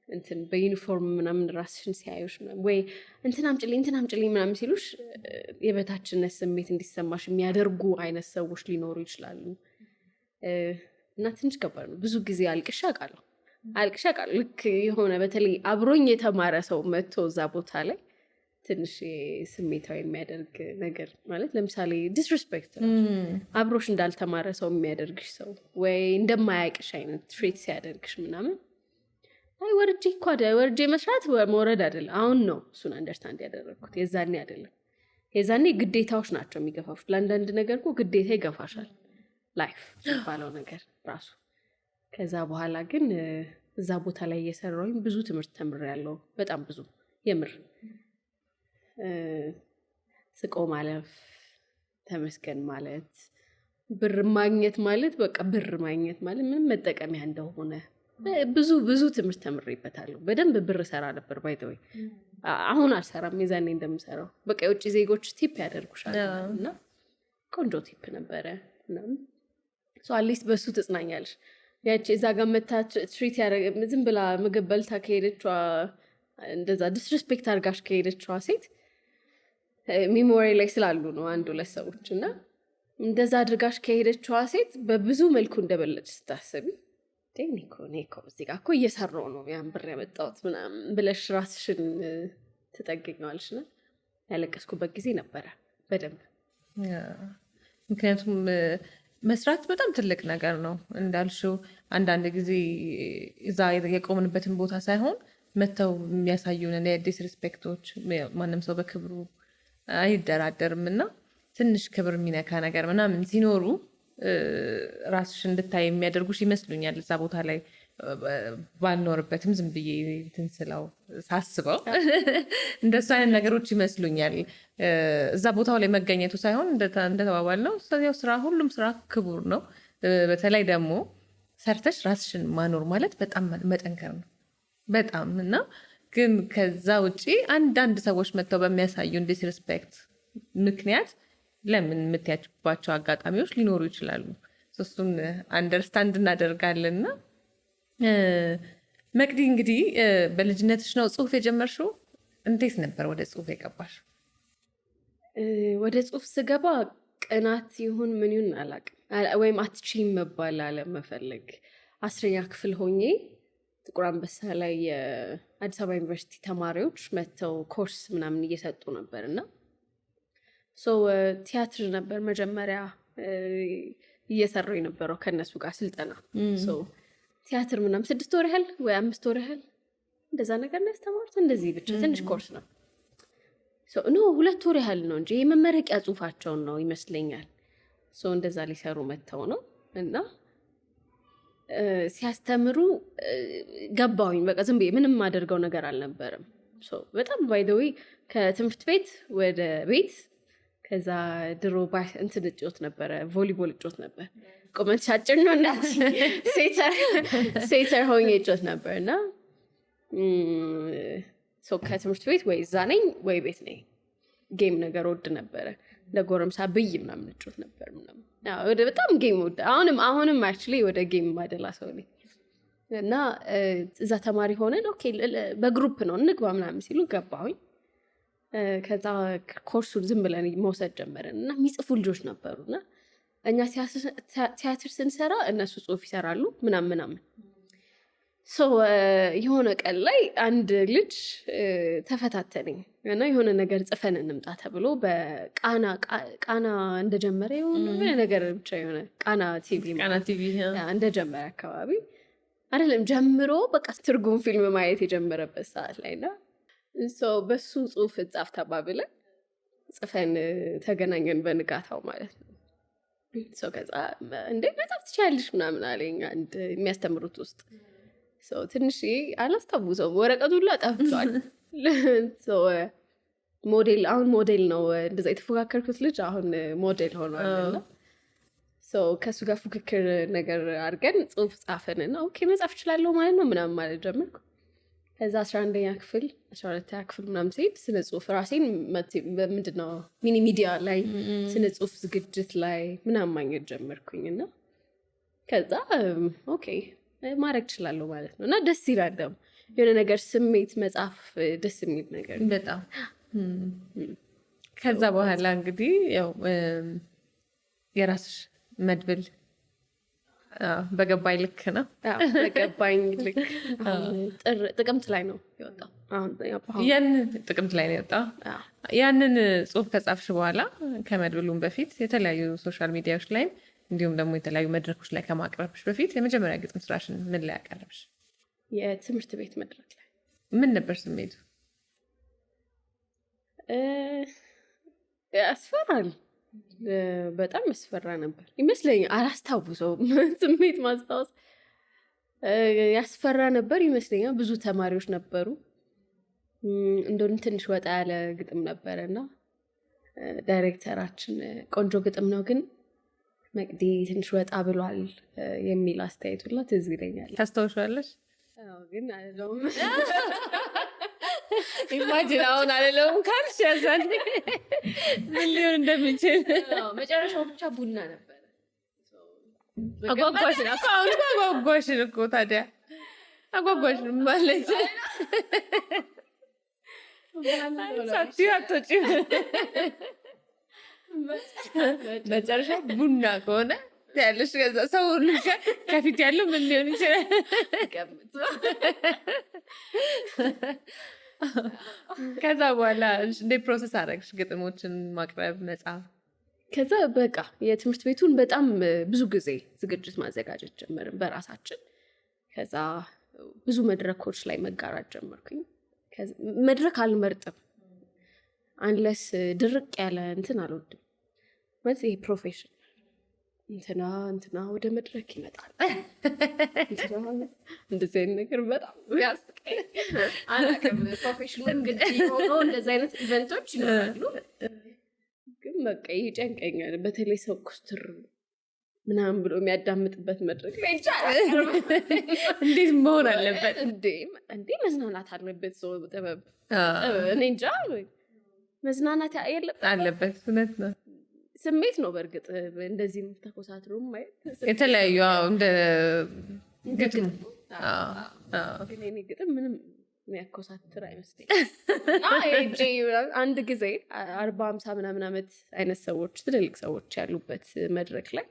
እንትን በዩኒፎርም ምናምን ራስሽን ሲያዩሽ ምናምን ወይ እንትን አምጪልኝ ምናምን ሲሉሽ የበታችነት ስሜት እንዲሰማሽ የሚያደርጉ አይነት ሰዎች ሊኖሩ ይችላሉ። እና ትንሽ ከባድ ነው። ብዙ ጊዜ አልቅሼ አውቃለሁ። ልክ የሆነ በተለይ አብሮኝ የተማረ ሰው መጥቶ እዛ ቦታ ላይ ትንሽ ስሜታዊ የሚያደርግ ነገር ማለት ለምሳሌ ዲስሪስፔክት ነው። አብሮሽ እንዳልተማረ ሰው የሚያደርግሽ ሰው ወይ እንደማያውቅሽ አይነት ትሬት ሲያደርግሽ ምናምን አይ ወርጄ መስራት መውረድ አይደለም። አሁን ነው እሱን አንደርስታንድ ያደረግኩት፣ የዛኔ አይደለም። የዛኔ ግዴታዎች ናቸው የሚገፋፉት። ለአንዳንድ ነገር እኮ ግዴታ ይገፋሻል፣ ላይፍ የሚባለው ነገር ራሱ። ከዛ በኋላ ግን እዛ ቦታ ላይ እየሰራሁኝ ብዙ ትምህርት ተምሬያለሁ። በጣም ብዙ የምር ስቆ ማለፍ፣ ተመስገን ማለት፣ ብር ማግኘት ማለት በቃ ብር ማግኘት ማለት ምንም መጠቀሚያ እንደሆነ ብዙ ትምህርት ተምሬበታለሁ። በደንብ ብር ሰራ ነበር ባይተወይ። አሁን አልሰራም፣ የዛኔ እንደምሰራው በቃ የውጭ ዜጎች ቲፕ ያደርጉሻል እና ቆንጆ ቲፕ ነበረ ምናምን። አትሊስት በሱ ትጽናኛለሽ። ያቺ እዛ ጋር መታ ትሪት ያደረገ ዝም ብላ ምግብ በልታ ከሄደችዋ እንደዛ ዲስሪስፔክት አድርጋሽ ከሄደችዋ ሴት ሚሞሪ ላይ ስላሉ ነው 1-2 ሰዎች እና እንደዛ አድርጋሽ ከሄደችዋ ሴት በብዙ መልኩ እንደበለጭ ስታስቢ ቴክኒኮ እዚህ ጋር እኮ እየሰራሁ ነው ያን ብር ያመጣሁት ምናምን ብለሽ ራስሽን ትጠግኛዋለሽ። እና ያለቀስኩበት ጊዜ ነበረ በደንብ። ምክንያቱም መስራት በጣም ትልቅ ነገር ነው እንዳልሽው። አንዳንድ ጊዜ እዛ የቆምንበትን ቦታ ሳይሆን መተው የሚያሳዩን ዲስሪስፔክቶች፣ ማንም ሰው በክብሩ አይደራደርም እና ትንሽ ክብር የሚነካ ነገር ምናምን ሲኖሩ ራስሽ እንድታይ የሚያደርጉሽ ይመስሉኛል። እዛ ቦታ ላይ ባልኖርበትም ዝም ብዬ ትንስለው ሳስበው እንደሱ አይነት ነገሮች ይመስሉኛል። እዛ ቦታው ላይ መገኘቱ ሳይሆን እንደተባባል ነው ስራ፣ ሁሉም ስራ ክቡር ነው። በተለይ ደግሞ ሰርተሽ ራስሽን ማኖር ማለት በጣም መጠንከር ነው በጣም። እና ግን ከዛ ውጪ አንዳንድ ሰዎች መጥተው በሚያሳዩን ዲስሪስፔክት ምክንያት ለምን የምትያችባቸው አጋጣሚዎች ሊኖሩ ይችላሉ። እሱን አንደርስታንድ እናደርጋለንና መቅዲ እንግዲህ በልጅነትሽ ነው ጽሁፍ የጀመርሽው? እንዴት ነበር ወደ ጽሁፍ የገባሽ? ወደ ጽሁፍ ስገባ ቅናት ይሁን ምን ይሁን አላውቅም፣ ወይም አትችይም መባል አለመፈለግ። 10ኛ ክፍል ሆኜ ጥቁር አንበሳ ላይ የአዲስ አበባ ዩኒቨርሲቲ ተማሪዎች መጥተው ኮርስ ምናምን እየሰጡ ነበር እና ቲያትር ነበር መጀመሪያ እየሰራሁ የነበረው ከነሱ ጋር ስልጠና። ቲያትር ምናምን 6 ወር ያህል ወይ 5 ወር ያህል እንደዛ ነገር ነው ያስተማሩት። እንደዚህ ብቻ ትንሽ ኮርስ ነው። 2 ወር ያህል ነው እንጂ የመመረቂያ ጽሁፋቸውን ነው ይመስለኛል። እንደዛ ሊሰሩ መጥተው ነው እና ሲያስተምሩ ገባሁኝ። በቃ ዝም ብዬ ምንም ማደርገው ነገር አልነበረም። በጣም ባይ ዘ ዌይ ከትምህርት ቤት ወደ ቤት ከዛ ድሮ እንትን እጮት ነበረ፣ ቮሊቦል እጮት ነበር። ቁመት ሻጭር ነው እና ሴተር ሆኜ እጮት ነበር እና ከትምህርት ቤት ወይ እዛ ነኝ ወይ ቤት ነኝ። ጌም ነገር ወድ ነበረ። ለጎረምሳ ብይ ምናምን እጮት ነበር ምናምን ወደ በጣም ጌም ወድ አሁንም አክቹዋሊ ወደ ጌም ማደላ ሰው ነኝ እና እዛ ተማሪ ሆነን ኦኬ በግሩፕ ነው እንግባ ምናምን ሲሉ ገባሁኝ። ከዛ ኮርሱን ዝም ብለን መውሰድ ጀመረን እና የሚጽፉ ልጆች ነበሩና እኛ ቲያትር ስንሰራ እነሱ ጽሁፍ ይሰራሉ ምናምን የሆነ ቀን ላይ አንድ ልጅ ተፈታተነኝ እና የሆነ ነገር ጽፈን እንምጣ ተብሎ በቃና እንደጀመረ የሆነ ነገር ብቻ የሆነ ቃና ቲቪ እንደጀመረ አካባቢ አይደለም ጀምሮ በቃ ትርጉም ፊልም ማየት የጀመረበት ሰዓት ላይ እና በሱ ጽሁፍ ጻፍ ተባብለን ጽፈን ተገናኘን በንጋታው ማለት ነው። ከዛ እንዴ መጻፍ ትችያለሽ ምናምን አለኝ አንድ የሚያስተምሩት ውስጥ ትንሽ አላስታውሰውም፣ ወረቀቱ ሁሉ ጠፍቷል። ሞዴል አሁን ሞዴል ነው እንደዛ የተፎካከርኩት ልጅ አሁን ሞዴል ሆኗልና ከእሱ ጋር ፉክክር ነገር አድርገን ጽሁፍ ጻፈንና ኦኬ መጻፍ እችላለሁ ማለት ነው ምናምን ማለት ጀመርኩ። ከዛ 11ኛ ክፍል 12ኛ ክፍል ምናምን ሲሄድ ስነ ጽሁፍ ራሴን ምንድነው ሚኒ ሚዲያ ላይ ስነ ጽሁፍ ዝግጅት ላይ ምናምን ማግኘት ጀመርኩኝና ከዛ ኦኬ ማድረግ እችላለሁ ማለት ነው እና ደስ ይላል ደግሞ የሆነ ነገር ስሜት መጻፍ ደስ የሚል ነገር በጣም። ከዛ በኋላ እንግዲህ ያው የራስሽ መድብል በገባኝ ልክ ነው። በገባኝ ልክ ጥቅምት ላይ ነው የወጣው። ጥቅምት ላይ ነው የወጣው። ያንን ጽሁፍ ከጻፍሽ በኋላ ከመድብሉም በፊት የተለያዩ ሶሻል ሚዲያዎች ላይም እንዲሁም ደግሞ የተለያዩ መድረኮች ላይ ከማቅረብሽ በፊት የመጀመሪያ ግጥም ስራሽን ምን ላይ ያቀረብሽ? የትምህርት ቤት መድረክ ላይ። ምን ነበር ስሜቱ? ያስፈራል፣ በጣም ያስፈራ ነበር ይመስለኛል። አላስታውሰውም ስሜት ማስታወስ። ያስፈራ ነበር ይመስለኛል። ብዙ ተማሪዎች ነበሩ። እንደውም ትንሽ ወጣ ያለ ግጥም ነበረ እና ዳይሬክተራችን ቆንጆ ግጥም ነው ግን መቅዲ ትንሽ ወጣ ብሏል የሚል አስተያየት ሁላ ትዝ ይለኛል። ታስታውሻለሽ? ግን አይደለም ኢማጂን አሁን አይደለም ካልሽ ያዛል ምን ሊሆን እንደሚችል። መጨረሻው ብቻ ቡና ነበር። አጓጓሽን እኮ ታዲያ አጓጓሽን ማለት ሳትያቶች መጨረሻ ቡና ከሆነ ያለሽ ከዛ ሰው ከፊት ያለው ምን ሊሆን ይችላል? ከዛ በኋላ እንዴት ፕሮሰስ አደረግሽ ግጥሞችን ማቅረብ መጻፍ? ከዛ በቃ የትምህርት ቤቱን በጣም ብዙ ጊዜ ዝግጅት ማዘጋጀት ጀመርን በራሳችን። ከዛ ብዙ መድረኮች ላይ መጋራት ጀመርኩኝ። መድረክ አልመርጥም አንለስ ድርቅ ያለ እንትን አልወድም ማለት ይሄ ፕሮፌሽን እንትና ወደ መድረክ ይመጣል እንደዚህ አይነት ነገር በጣም ያስቀኝ። አላውቅም ፕሮፌሽኑን ግን ሆኖ እንደዚህ አይነት ኢቨንቶች ይኖራሉ ግን በቃ ይጨንቀኛል። በተለይ ሰው ኩስትር ምናምን ብሎ የሚያዳምጥበት መድረክ ላይ እንዴት መሆን አለበት? እንዴ መዝናናት አለበት ሰው ጥበብ እኔ እንጃ መዝናናት አለበት። እውነት ነው። ስሜት ነው በእርግጥ እንደዚህ ተኮሳትሮ ማየት የተለያዩ እንደ ግጥም ግን እኔ ግጥም ምንም የሚያኮሳትር አይመስለኝም። አንድ ጊዜ 40-50 ምናምን ዓመት አይነት ሰዎች ትልልቅ ሰዎች ያሉበት መድረክ ላይ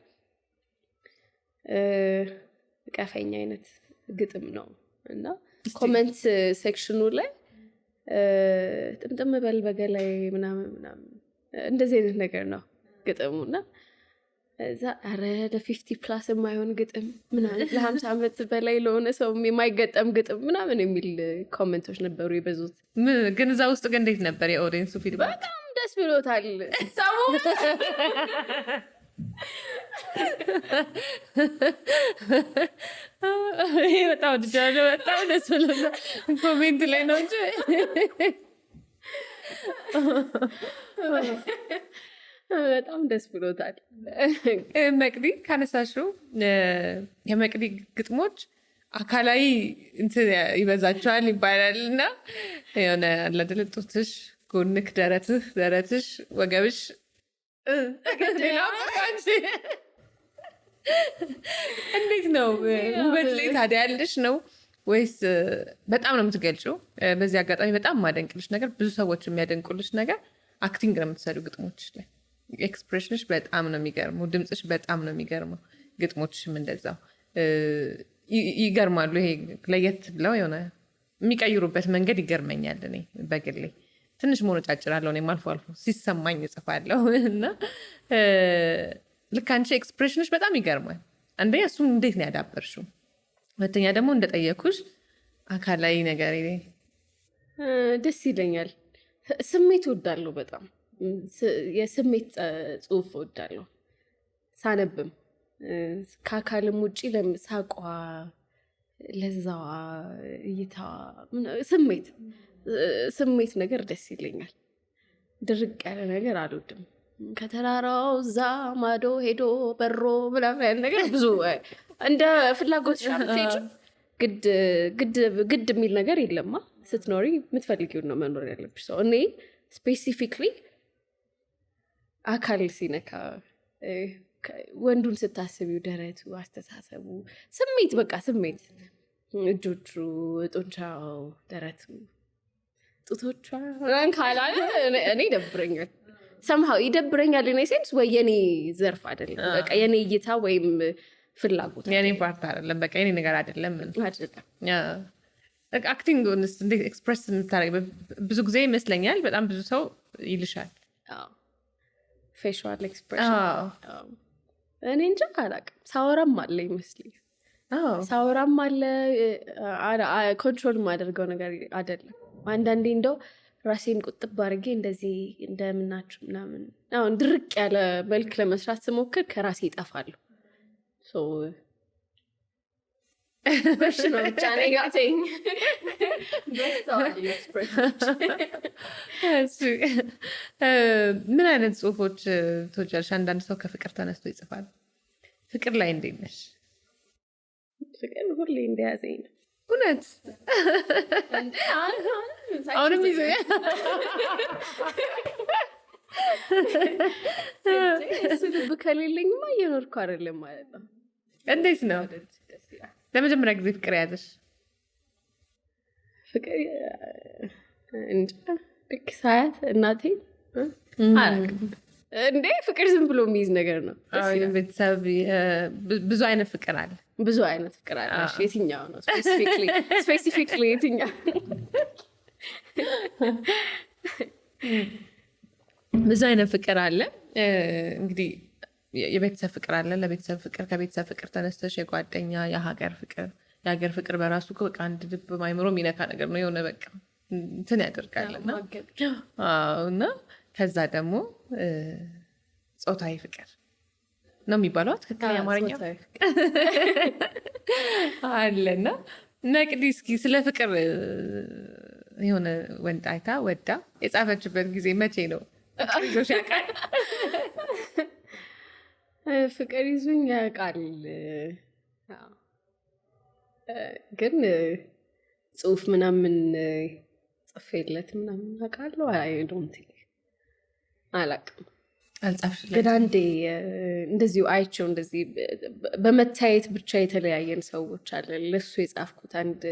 ቀፈኛ አይነት ግጥም ነው እና ኮመንት ሴክሽኑ ላይ ጥምጥም በል በገላይ ምናምን እንደዚህ አይነት ነገር ነው ግጥሙና እዛ ኧረ ለ50+ የማይሆን ግጥም ምናምን ለ50 ዓመት በላይ ለሆነ ሰው የማይገጠም ግጥም ምናምን የሚል ኮሜንቶች ነበሩ የበዙት። ግን እዛ ውስጥ ግን እንዴት ነበር የኦዲየንሱ ፊድባክ? በጣም ደስ ብሎታል ሰው ይሄ በጣም ወድጃለሁ። በጣም ደስ ብሎኛል። ኮሜንት ላይ ነው እንጂ በጣም ደስ ብሎታል። መቅዲ ካነሳሽው የመቅዲ ግጥሞች አካላዊ እንትን ይበዛቸዋል ይባላል እና የሆነ አላደለ ጡትሽ፣ ጎንክ፣ ደረትሽ፣ ወገብሽ እንዴት ነው ውበት ላይ ታዲያ ያለሽ ነው ወይስ በጣም ነው የምትገልጪው? በዚህ አጋጣሚ በጣም የማደንቅልሽ ነገር ብዙ ሰዎች የሚያደንቁልሽ ነገር አክቲንግ ነው የምትሰሪው ግጥሞች ላይ ኤክስፕሬሽንሽ በጣም ነው የሚገርመው። ድምፅሽ በጣም ነው የሚገርመው። ግጥሞችሽም እንደዛው ይገርማሉ። ይሄ ለየት ብለው የሆነ የሚቀይሩበት መንገድ ይገርመኛል። እኔ በግሌ ትንሽ መሆኑ ጫጭራለሁ። እኔም አልፎ አልፎ ሲሰማኝ እጽፋለሁ እና ልክ አንቺ ኤክስፕሬሽንሽ በጣም ይገርማል። አንደኛ እሱም እንዴት ነው ያዳበርሽው? ሁለተኛ ደግሞ እንደጠየኩሽ አካላዊ ነገር ደስ ይለኛል። ስሜት እወዳለሁ በጣም የስሜት ጽሁፍ እወዳለሁ። ሳነብም ከአካልም ውጭ ሳቋ፣ ለዛዋ፣ እይታዋ ስሜት ነገር ደስ ይለኛል። ድርቅ ያለ ነገር አልወድም። ከተራራው እዛ ማዶ ሄዶ በሮ ምናምን ያለ ነገር ብዙ እንደ ፍላጎት ሻምቴጅ ግድ የሚል ነገር የለማ። ስትኖሪ የምትፈልጊውን ነው መኖር ያለብሽ። ሰው እኔ ስፔሲፊክሊ አካል ሲነካ ወንዱን ስታስቢው ደረቱ፣ አስተሳሰቡ፣ በቃ ስሜት፣ እጆቹ፣ ጡንቻው፣ ደረቱ፣ ጡቶቿ ካላለ እኔ ይደብረኛል። ሰምሃው ይደብረኛል። እኔ ሴንስ ወይ የኔ ዘርፍ አይደለም፣ በቃ የኔ እይታ ወይም ፍላጎት የኔ ፓርት አይደለም፣ በቃ የኔ ነገር አይደለም። አክቲንግ እንዴት ኤክስፕረስ የምታደርግ ብዙ ጊዜ ይመስለኛል በጣም ብዙ ሰው ይልሻል። ፌሻል ኤክስፕሬሽን እኔ እንጃ አላውቅም። ሳወራም አለ ይመስለኛል። ሳወራም አለ። ኮንትሮል የማደርገው ነገር አይደለም። አንዳንዴ እንደው ራሴን ቁጥብ አድርጌ እንደዚህ እንደምናችሁ ምናምን አሁን ድርቅ ያለ መልክ ለመስራት ስሞክር ከራሴ ይጠፋሉ። በሽ ነው ብቻ ነጋተኝ ምን አይነት ጽሁፎች ትወጃለሽ? አንዳንድ ሰው ከፍቅር ተነስቶ ይጽፋል። ፍቅር ላይ እንዴት ነሽ? ፍቅር ሁሌ እንደያዘኝ ነው። እውነት አሁንም ይዘ እሱ ልብ ከሌለኝማ እየኖርኩ አይደለም ማለት ነው። እንዴት ነው ለመጀመሪያ ጊዜ ፍቅር ያዘሽ? ፍቅር እንጃ ልክ ሳያት እናቴ አላውቅም እንዴ። ፍቅር ዝም ብሎ የሚይዝ ነገር ነው። ቤተሰብ ብዙ አይነት ፍቅር አለ። ብዙ አይነት ፍቅር አለ። የትኛው ነው ስፔሲፊክሊ የትኛው? ብዙ አይነት ፍቅር አለ። እንግዲህ የቤተሰብ ፍቅር አለ። ለቤተሰብ ፍቅር፣ ከቤተሰብ ፍቅር ተነስተሽ የጓደኛ፣ የሀገር ፍቅር። የሀገር ፍቅር በራሱ በቃ አንድ ልብ ማይምሮ የሚነካ ነገር ነው። የሆነ በቃ እንትን ያደርጋልና እና ከዛ ደግሞ ጾታዊ ፍቅር ነው የሚባለው ትክክለኛ አማርኛ አለና ነቅዲ እስኪ ስለ ፍቅር የሆነ ወንድ አይታ ወዳ የጻፈችበት ጊዜ መቼ ነው? ይዞሽ ያውቃል? ፍቅር ይዞኝ ያውቃል፣ ግን ጽሁፍ ምናምን ጽፌለት ምናምን አውቃለሁ። አላውቅም፣ አልጻፍሽለት? ግን አንዴ እንደዚሁ አይቼው እንደዚህ በመታየት ብቻ የተለያየን ሰዎች አለ። ለሱ የጻፍኩት አንድ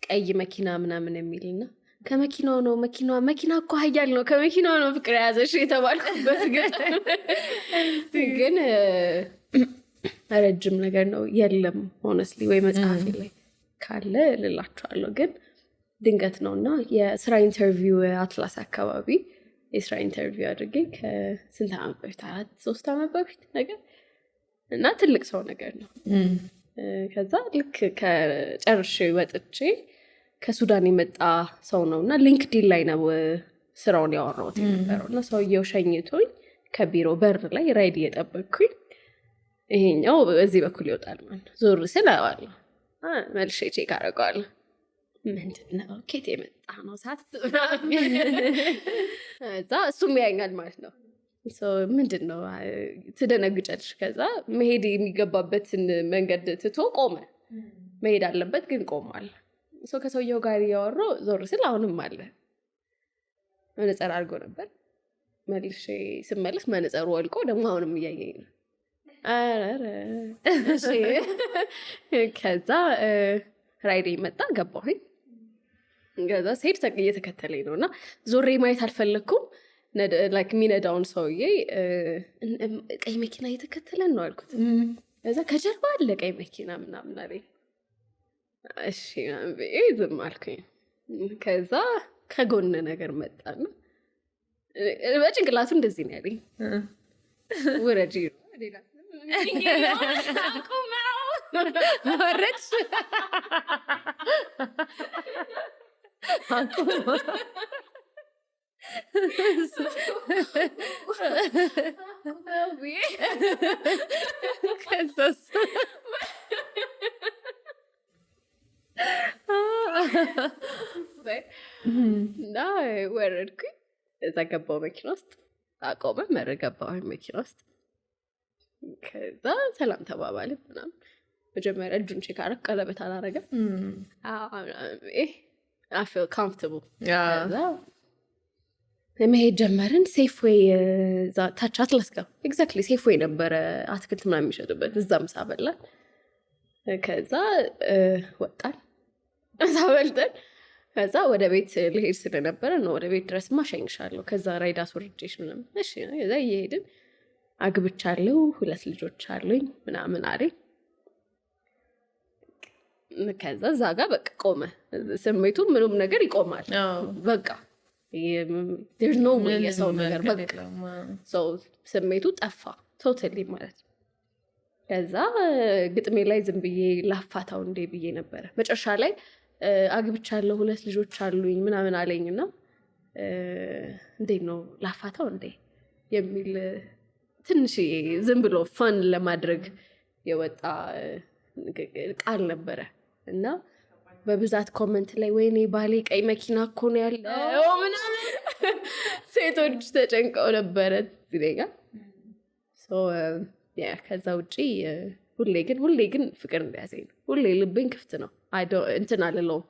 ቀይ መኪና ምናምን የሚልና ከመኪናው ነው መኪና እኮ ሀያል ነው ከመኪናው ነው ፍቅር የያዘሽ የተባልኩበት ግን ረጅም ነገር ነው የለም። ሆነስሊ ወይ መጽሐፍ ላይ ካለ ልላችኋለሁ። ግን ድንገት ነው እና የስራ ኢንተርቪው አትላስ አካባቢ የስራ ኢንተርቪው አድርጌ ከስንት ዓመት በፊት 3 ዓመት በፊት ነገር እና ትልቅ ሰው ነገር ነው። ከዛ ልክ ከጨርሼ ወጥቼ ከሱዳን የመጣ ሰው ነው እና ሊንክዲን ላይ ነው ስራውን ያወራሁት የነበረው እና ሰውየው ሸኝቶኝ ከቢሮ በር ላይ ራይድ እየጠበቅኩኝ ይሄኛው በዚህ በኩል ይወጣል ማለት ዞር ስል አዋለሁ መልሼ ቼክ አደርገዋለሁ። ምንድነው ኬት የመጣ ነው ሳት እዛ እሱም ያኛል ማለት ነው። ምንድነው ትደነግጫለሽ። ከዛ መሄድ የሚገባበትን መንገድ ትቶ ቆመ። መሄድ አለበት ግን ቆሟል። ከሰውየው ጋር እያወራሁ ዞር ስል አሁንም አለ። መነጽር አድርጎ ነበር። መልሼ ስመለስ መነጽሩ ወልቆ ደግሞ አሁንም እያየኝ ነው። ከዛ ራይዴ መጣ፣ ገባሁኝ። ከዛ ስሄድ እየተከተለኝ ነው እና ዞሬ ማየት አልፈለግኩም። የሚነዳውን ሰውዬ ቀይ መኪና እየተከተለን ነው አልኩት። ከዛ ከጀርባ አለ ቀይ መኪና ምናምን አለኝ። እሺ ዝም አልኩኝ። ከዛ ከጎን ነገር መጣና በጭንቅላቱ እንደዚህ ነው ያለኝ፣ ውረጂ ወረድሽ እና ወረድኩኝ። እዛ ገባሁ መኪና ውስጥ አቆመ። ገባሁ መኪና ውስጥ። ከዛ ሰላም ተባባልን ምናምን። መጀመሪያ እጁን ቼክ አደረግ፣ ቀለበት አላረገም። I feel comfortable። ከዛ መሄድ ጀመርን። ሴፍዌይ ታች አትላስ ጋር ኤግዛክትሊ ሴፍዌይ ነበረ አትክልት ምናምን የሚሸጡበት፣ እዛ ምሳ በላን። ከዛ ወጣን፣ ምሳ በልተን ከዛ ወደ ቤት ልሄድ ስለነበረ ነው ወደ ቤት ድረስ ማሸኝሻለሁ፣ ከዛ ራይድ አስወርጄሽ ምናምን። እሺ ከዛ እየሄድን አግብቻለሁ፣ 2 ልጆች አሉኝ ምናምን አለኝ። ከዛ እዛ ጋር በቃ ቆመ ስሜቱ፣ ምንም ነገር ይቆማል በቃ። there's no way የሰው ነገር በቃ ሰው ስሜቱ ጠፋ ቶታሊ ማለት ነው። ከዛ ግጥሜ ላይ ዝም ብዬ ላፋታው እንዴ ብዬ ነበረ። መጨረሻ ላይ አግብቻለሁ 2 ልጆች አሉኝ ምናምን አለኝና እንዴት ነው ላፋታው እንዴ የሚል ትንሽ ዝም ብሎ ፈን ለማድረግ የወጣ ቃል ነበረ እና በብዛት ኮመንት ላይ ወይኔ ባሌ ቀይ መኪና እኮ ነው ያለው ምናምን ሴቶች ተጨንቀው ነበረ ይለኛል። ከዛ ውጪ ሁሌ ግን ፍቅር እንደያዘኝ ነው። ሁሌ ልቤን ክፍት ነው። እንትን አልለውም።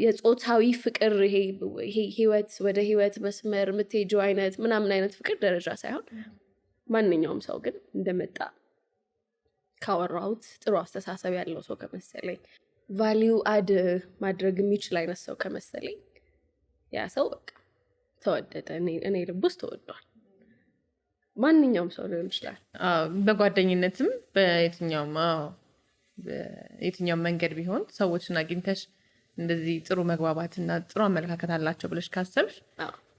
የጾታዊ ፍቅር ይሄ ህይወት ወደ ህይወት መስመር የምትሄጂው አይነት ምናምን አይነት ፍቅር ደረጃ ሳይሆን ማንኛውም ሰው ግን እንደመጣ ካወራሁት ጥሩ አስተሳሰብ ያለው ሰው ከመሰለኝ፣ ቫሊዩ አድ ማድረግ የሚችል አይነት ሰው ከመሰለኝ ያ ሰው በቃ ተወደደ። እኔ ልብ ውስጥ ተወዷል። ማንኛውም ሰው ሊሆን ይችላል። በጓደኝነትም በየትኛውም መንገድ ቢሆን ሰዎችን አግኝተሽ እንደዚህ ጥሩ መግባባትና ጥሩ አመለካከት አላቸው ብለሽ ካሰብሽ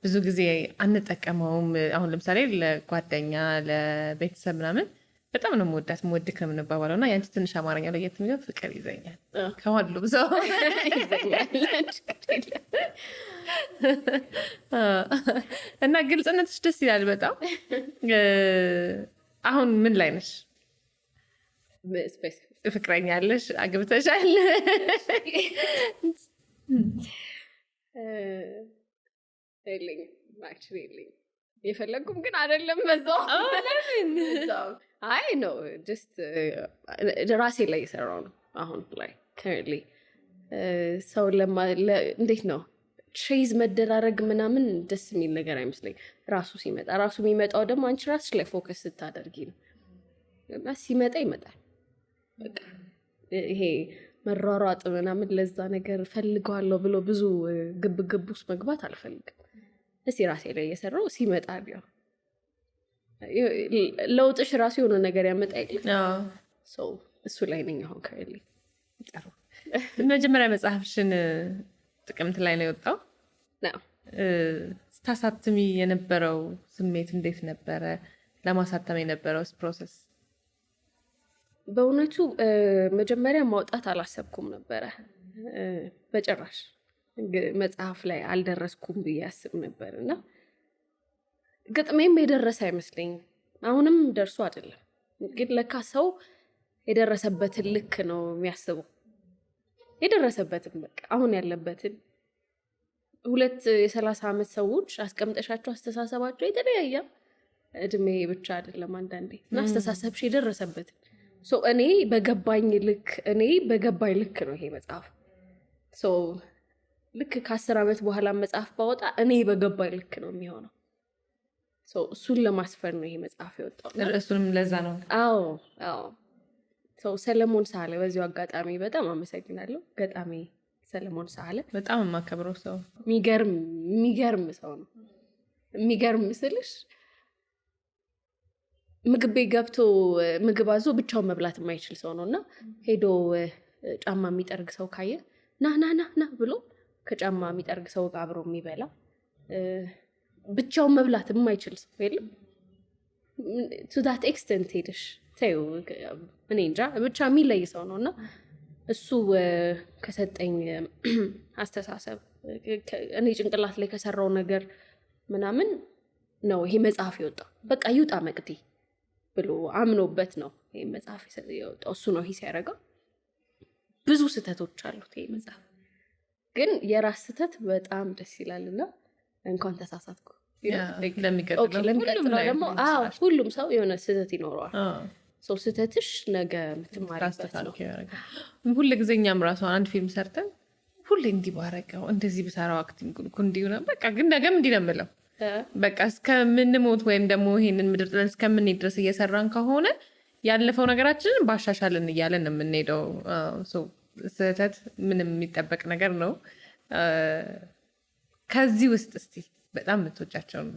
ብዙ ጊዜ አንጠቀመውም። አሁን ለምሳሌ ለጓደኛ ለቤተሰብ ምናምን በጣም ነው የምወድክ ነው የምንባባለው እና ያንቺ ትንሽ አማርኛ ላይ የት የሚለው ፍቅር ይዘኛል ከሁሉም ሰው ይዘኛል እና ግልጽነትሽ ደስ ይላል በጣም። አሁን ምን ላይ ነሽ? ፍቅረኛ አለሽ? አግብተሻል? የለኝም። የፈለጉም ግን አይደለም በዛው አይ ነው ጀስት ራሴ ላይ የሰራው ነው። አሁን ላይ ከርሊ ሰው እንዴት ነው ትሬዝ መደራረግ ምናምን ደስ የሚል ነገር አይመስለኝ። ራሱ የሚመጣው ደግሞ አንቺ ራስሽ ላይ ፎከስ ስታደርጊ ነው። ሲመጣ ይመጣል። በቃ ይሄ መሯሯጥ ምናምን ለዛ ነገር ፈልገዋለሁ ብሎ ብዙ ግብ ውስጥ መግባት አልፈልግም። እስቲ ራሴ ላይ የሰራው ሲመጣ ቢሆን ለውጥሽ ራሱ የሆነ ነገር ያመጣ የለ እሱ ላይ ነኝ አሁን ከሌ። ጥሩ። መጀመሪያ መጽሐፍሽን ጥቅምት ላይ ነው የወጣው። ስታሳትሚ የነበረው ስሜት እንዴት ነበረ? ለማሳተም የነበረው ፕሮሰስ? በእውነቱ መጀመሪያ ማውጣት አላሰብኩም ነበረ በጭራሽ። መጽሐፍ ላይ አልደረስኩም ብዬ አስብ ነበር እና ግጥሜም የደረሰ አይመስለኝም። አሁንም ደርሶ አይደለም ግን ለካ ሰው የደረሰበትን ልክ ነው የሚያስበው። የደረሰበትን በቃ አሁን ያለበትን 2 የ30 ዓመት ሰዎች አስቀምጠሻቸው አስተሳሰባቸው የተለያየ እድሜ ብቻ አይደለም አንዳንዴ እና አስተሳሰብሽ የደረሰበትን እኔ በገባኝ ልክ ነው ይሄ መጽሐፍ። ልክ ከ10 ዓመት በኋላ መጽሐፍ ባወጣ እኔ በገባኝ ልክ ነው የሚሆነው። እሱን ለማስፈር ነው ይሄ መጽሐፍ የወጣው። እሱንም ለዛ ነው። አዎ ሰለሞን ሳለ በዚሁ አጋጣሚ በጣም አመሰግናለሁ። ገጣሚ ሰለሞን ሳለ በጣም የማከብረው ሰው፣ የሚገርም ሰው ነው። የሚገርም ስልሽ ምግብ ቤት ገብቶ ምግብ አዞ ብቻውን መብላት የማይችል ሰው ነው እና ሄዶ ጫማ የሚጠርግ ሰው ካየ ና ብሎ ከጫማ የሚጠርግ ሰው ጋር አብሮ የሚበላ ብቻውን መብላት የማይችል ሰው የለም። ቱ ዳት ኤክስተንት ሄደሽ ተይው እኔ እንጃ ብቻ የሚለይ ሰው ነው እና እሱ ከሰጠኝ አስተሳሰብ እኔ ጭንቅላት ላይ ከሰራው ነገር ምናምን ነው ይሄ መጽሐፍ የወጣው። በቃ ይውጣ መቅዲ ብሎ አምኖበት ነው ይሄ መጽሐፍ የወጣው። እሱ ነው ሂስ ያደረገው። ብዙ ስህተቶች አሉት ይሄ መጽሐፍ፣ ግን የራስ ስህተት በጣም ደስ ይላልና እንኳን ተሳሳትኩ ለሚቀጥለው ደግሞ ሁሉም ሰው የሆነ ስህተት ይኖረዋል። ስህተትሽ ነገ የምትማሪበት ነው። ሁሉ ጊዜ እኛም ራሱ አንድ ፊልም ሰርተን ሁሌ እንዲህ ባረገው እንደዚህ ብሰራው አክቲንግ እንዲሁ ነው በቃ፣ ግን ነገም እንዲህ ነው የምለው በቃ እስከምንሞት ወይም ደግሞ ይሄንን ምድር ጥለን እስከምንሄድ ድረስ እየሰራን ከሆነ ያለፈው ነገራችንን ባሻሻልን እያለን የምንሄደው። ስህተት ምንም የሚጠበቅ ነገር ነው። ከዚህ ውስጥ እስቲ በጣም የምትወጫቸውን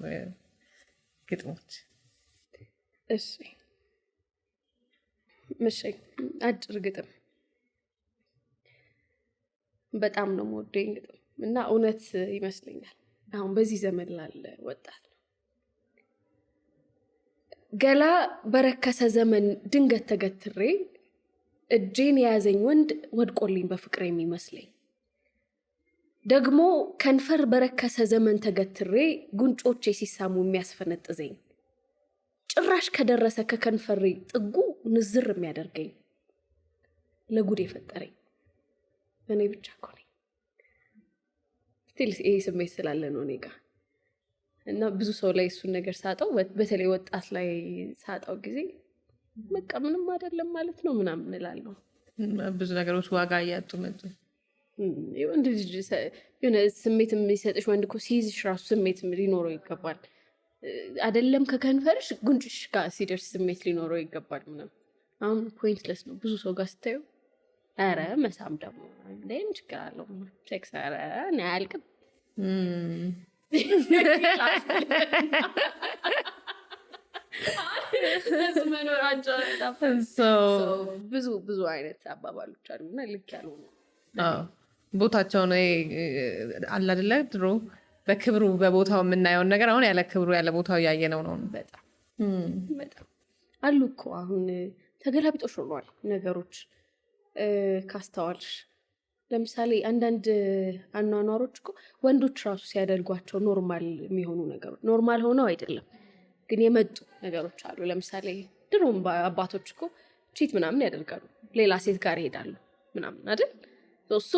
ግጥሞች? እሺ አጭር ግጥም በጣም ነው የምወደው ግጥም እና እውነት ይመስለኛል አሁን በዚህ ዘመን ላለ ወጣት ነው። ገላ በረከሰ ዘመን ድንገት ተገትሬ እጄን የያዘኝ ወንድ ወድቆልኝ በፍቅር የሚመስለኝ፣ ደግሞ ከንፈር በረከሰ ዘመን ተገትሬ ጉንጮቼ ሲሳሙ የሚያስፈነጥዘኝ፣ ጭራሽ ከደረሰ ከከንፈሬ ጥጉ ንዝር የሚያደርገኝ፣ ለጉድ የፈጠረኝ እኔ ብቻ እኮ ነኝ። ስቲል ይሄ ስሜት ስላለ ነው እኔ ጋር እና ብዙ ሰው ላይ እሱን ነገር ሳጣው፣ በተለይ ወጣት ላይ ሳጣው ጊዜ በቃ ምንም አይደለም ማለት ነው ምናምን እላለሁ። ብዙ ነገሮች ዋጋ እያጡ መጡ። የሆነ ስሜት የሚሰጥሽ ወንድ እኮ ሲይዝሽ ራሱ ስሜት ሊኖረው ይገባል። አይደለም ከከንፈርሽ ጉንጭሽ ጋር ሲደርስ ስሜት ሊኖረው ይገባል ምናምን። አሁን ፖይንትለስ ነው ብዙ ሰው ጋር ስታዩ። ኧረ መሳም ደግሞ እንዴም ችግር አለው ሴክስ ኧረ እኔ አያልቅም። ብዙ አይነት አባባሎች አሉና ልክ ያልሆኑ ቦታቸውን አለ አይደለ? ድሮ በክብሩ በቦታው የምናየውን ነገር አሁን ያለ ክብሩ ያለ ቦታው እያየነው ነው። በጣም አሉ እኮ አሁን ተገላቢጦሽ ሆኗል ነገሮች ካስተዋልሽ። ለምሳሌ አንዳንድ አኗኗሮች እኮ ወንዶች ራሱ ሲያደርጓቸው ኖርማል የሚሆኑ ነገሮች ኖርማል ሆነው አይደለም ግን የመጡ ነገሮች አሉ። ለምሳሌ ድሮም አባቶች እኮ ቺት ምናምን ያደርጋሉ፣ ሌላ ሴት ጋር ይሄዳሉ ምናምን አይደል? እሱ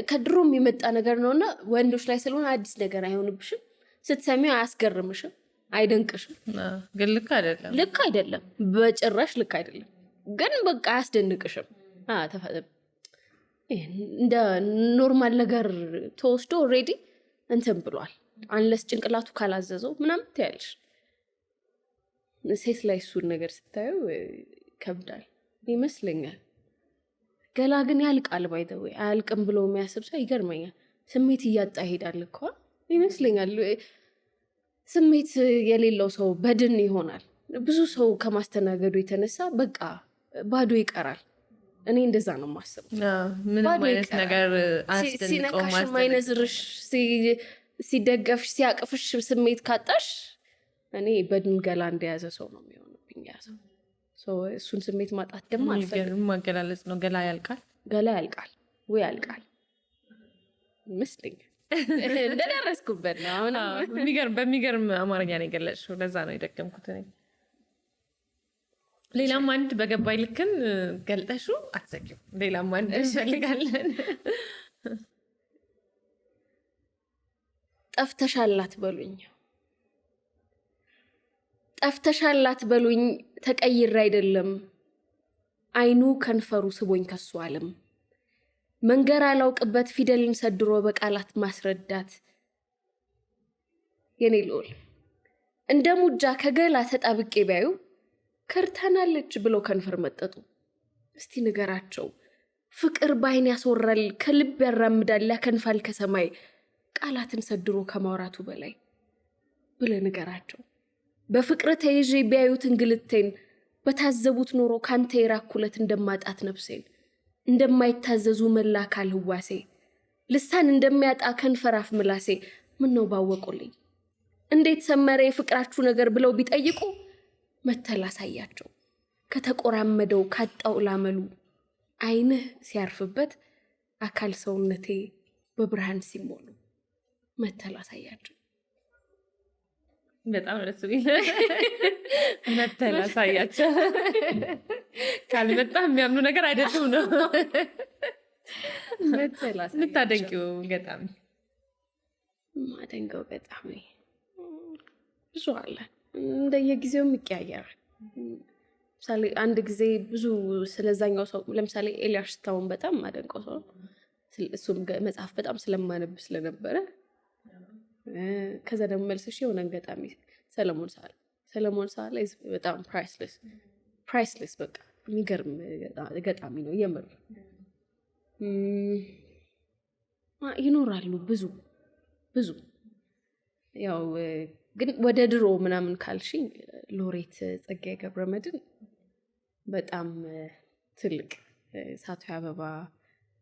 ከድሮም የመጣ ነገር ነውና ወንዶች ላይ ስለሆነ አዲስ ነገር አይሆንብሽም፣ ስትሰሚው አያስገርምሽም፣ አይደንቅሽም። ግን ልክ አይደለም፣ በጭራሽ ልክ አይደለም። ግን በቃ አያስደንቅሽም። እንደ ኖርማል ነገር ተወስዶ ኦልሬዲ እንትን ብሏል። አንለስ ጭንቅላቱ ካላዘዘው ምናምን ትያለሽ። ሴት ላይ እሱን ነገር ስታዩ ከብዳል ይመስለኛል። ገላ ግን ያልቃል። ባይተው አያልቅም ብሎ የሚያስብ ሰው ይገርመኛል። ስሜት እያጣ ይሄዳል እኮ ይመስለኛል። ስሜት የሌለው ሰው በድን ይሆናል። ብዙ ሰው ከማስተናገዱ የተነሳ በቃ ባዶ ይቀራል። እኔ እንደዛ ነው የማስበው። ምንም አይነት ነገር ሲነካሽ ማይነዝርሽ፣ ሲደገፍሽ፣ ሲያቅፍሽ ስሜት ካጣሽ እኔ በድን ገላ እንደያዘ ሰው ነው የሚሆንብኝ ያ ሰው። እሱን ስሜት ማጣት ደግሞ አልፈልግም። ማገላለጽ ነው። ገላ ያልቃል ወይ ያልቃል ይመስለኛል። እንደደረስኩበት ነው አሁን። በሚገርም አማርኛ ነው የገለጽሽው። ለዛ ነው የደገምኩት እኔ። ሌላም አንድ በገባይ ልክን ገልጠሹ አትዘጊው። ሌላም አንድ እንፈልጋለን። ጠፍተሻላት በሉኝ ጠፍተሻላት በሉኝ ተቀይሬ አይደለም አይኑ ከንፈሩ ስቦኝ ከሱ አለም መንገር አላውቅበት ፊደልን ሰድሮ በቃላት ማስረዳት የኔ ልዑል እንደ ሙጃ ከገላ ተጣብቄ ቢያዩ ከርታናለች ብሎ ከንፈር መጠጡ። እስቲ ንገራቸው ፍቅር ባይን ያስወራል ከልብ ያራምዳል ያከንፋል ከሰማይ ቃላትን ሰድሮ ከማውራቱ በላይ ብለ ንገራቸው። በፍቅር ተይዤ ቢያዩት እንግልቴን በታዘቡት ኖሮ ካንተ የራኩለት እንደማጣት ነፍሴን እንደማይታዘዙ መላ አካል ህዋሴ ልሳን እንደሚያጣ ከንፈር አፍ ምላሴ ምን ነው ባወቁልኝ እንዴት ሰመረ የፍቅራችሁ ነገር ብለው ቢጠይቁ መተል አሳያቸው ከተቆራመደው ካጣው ላመሉ አይንህ ሲያርፍበት አካል ሰውነቴ በብርሃን ሲሞሉ መተል አሳያቸው። በጣም ደስ ይላል። መተል አሳያቸው ካልመጣ የሚያምኑ ነገር አይደለም ነው። መተል አሳያቸው የምታደንቂው ገጣሚ ማደንቀው ገጣሚ ብዙ አለ እንደየጊዜውም ይቀያየራል። ለምሳሌ አንድ ጊዜ ብዙ ስለዛኛው ሰው ለምሳሌ ኤልያስ ሽታውን በጣም ማደንቀው ሰው እሱም መጽሐፍ በጣም ስለማነብ ስለነበረ ከዛ ደግሞ መልሰሽ የሆነ ገጣሚ ሰለሞን ሳለ በጣም ፕራይስለስ በቃ የሚገርም ገጣሚ ነው የምር። ይኖራሉ ብዙ ያው ግን ወደ ድሮ ምናምን ካልሽኝ ሎሬት ጸጋዬ ገብረመድህን በጣም ትልቅ እሳቱ አበባ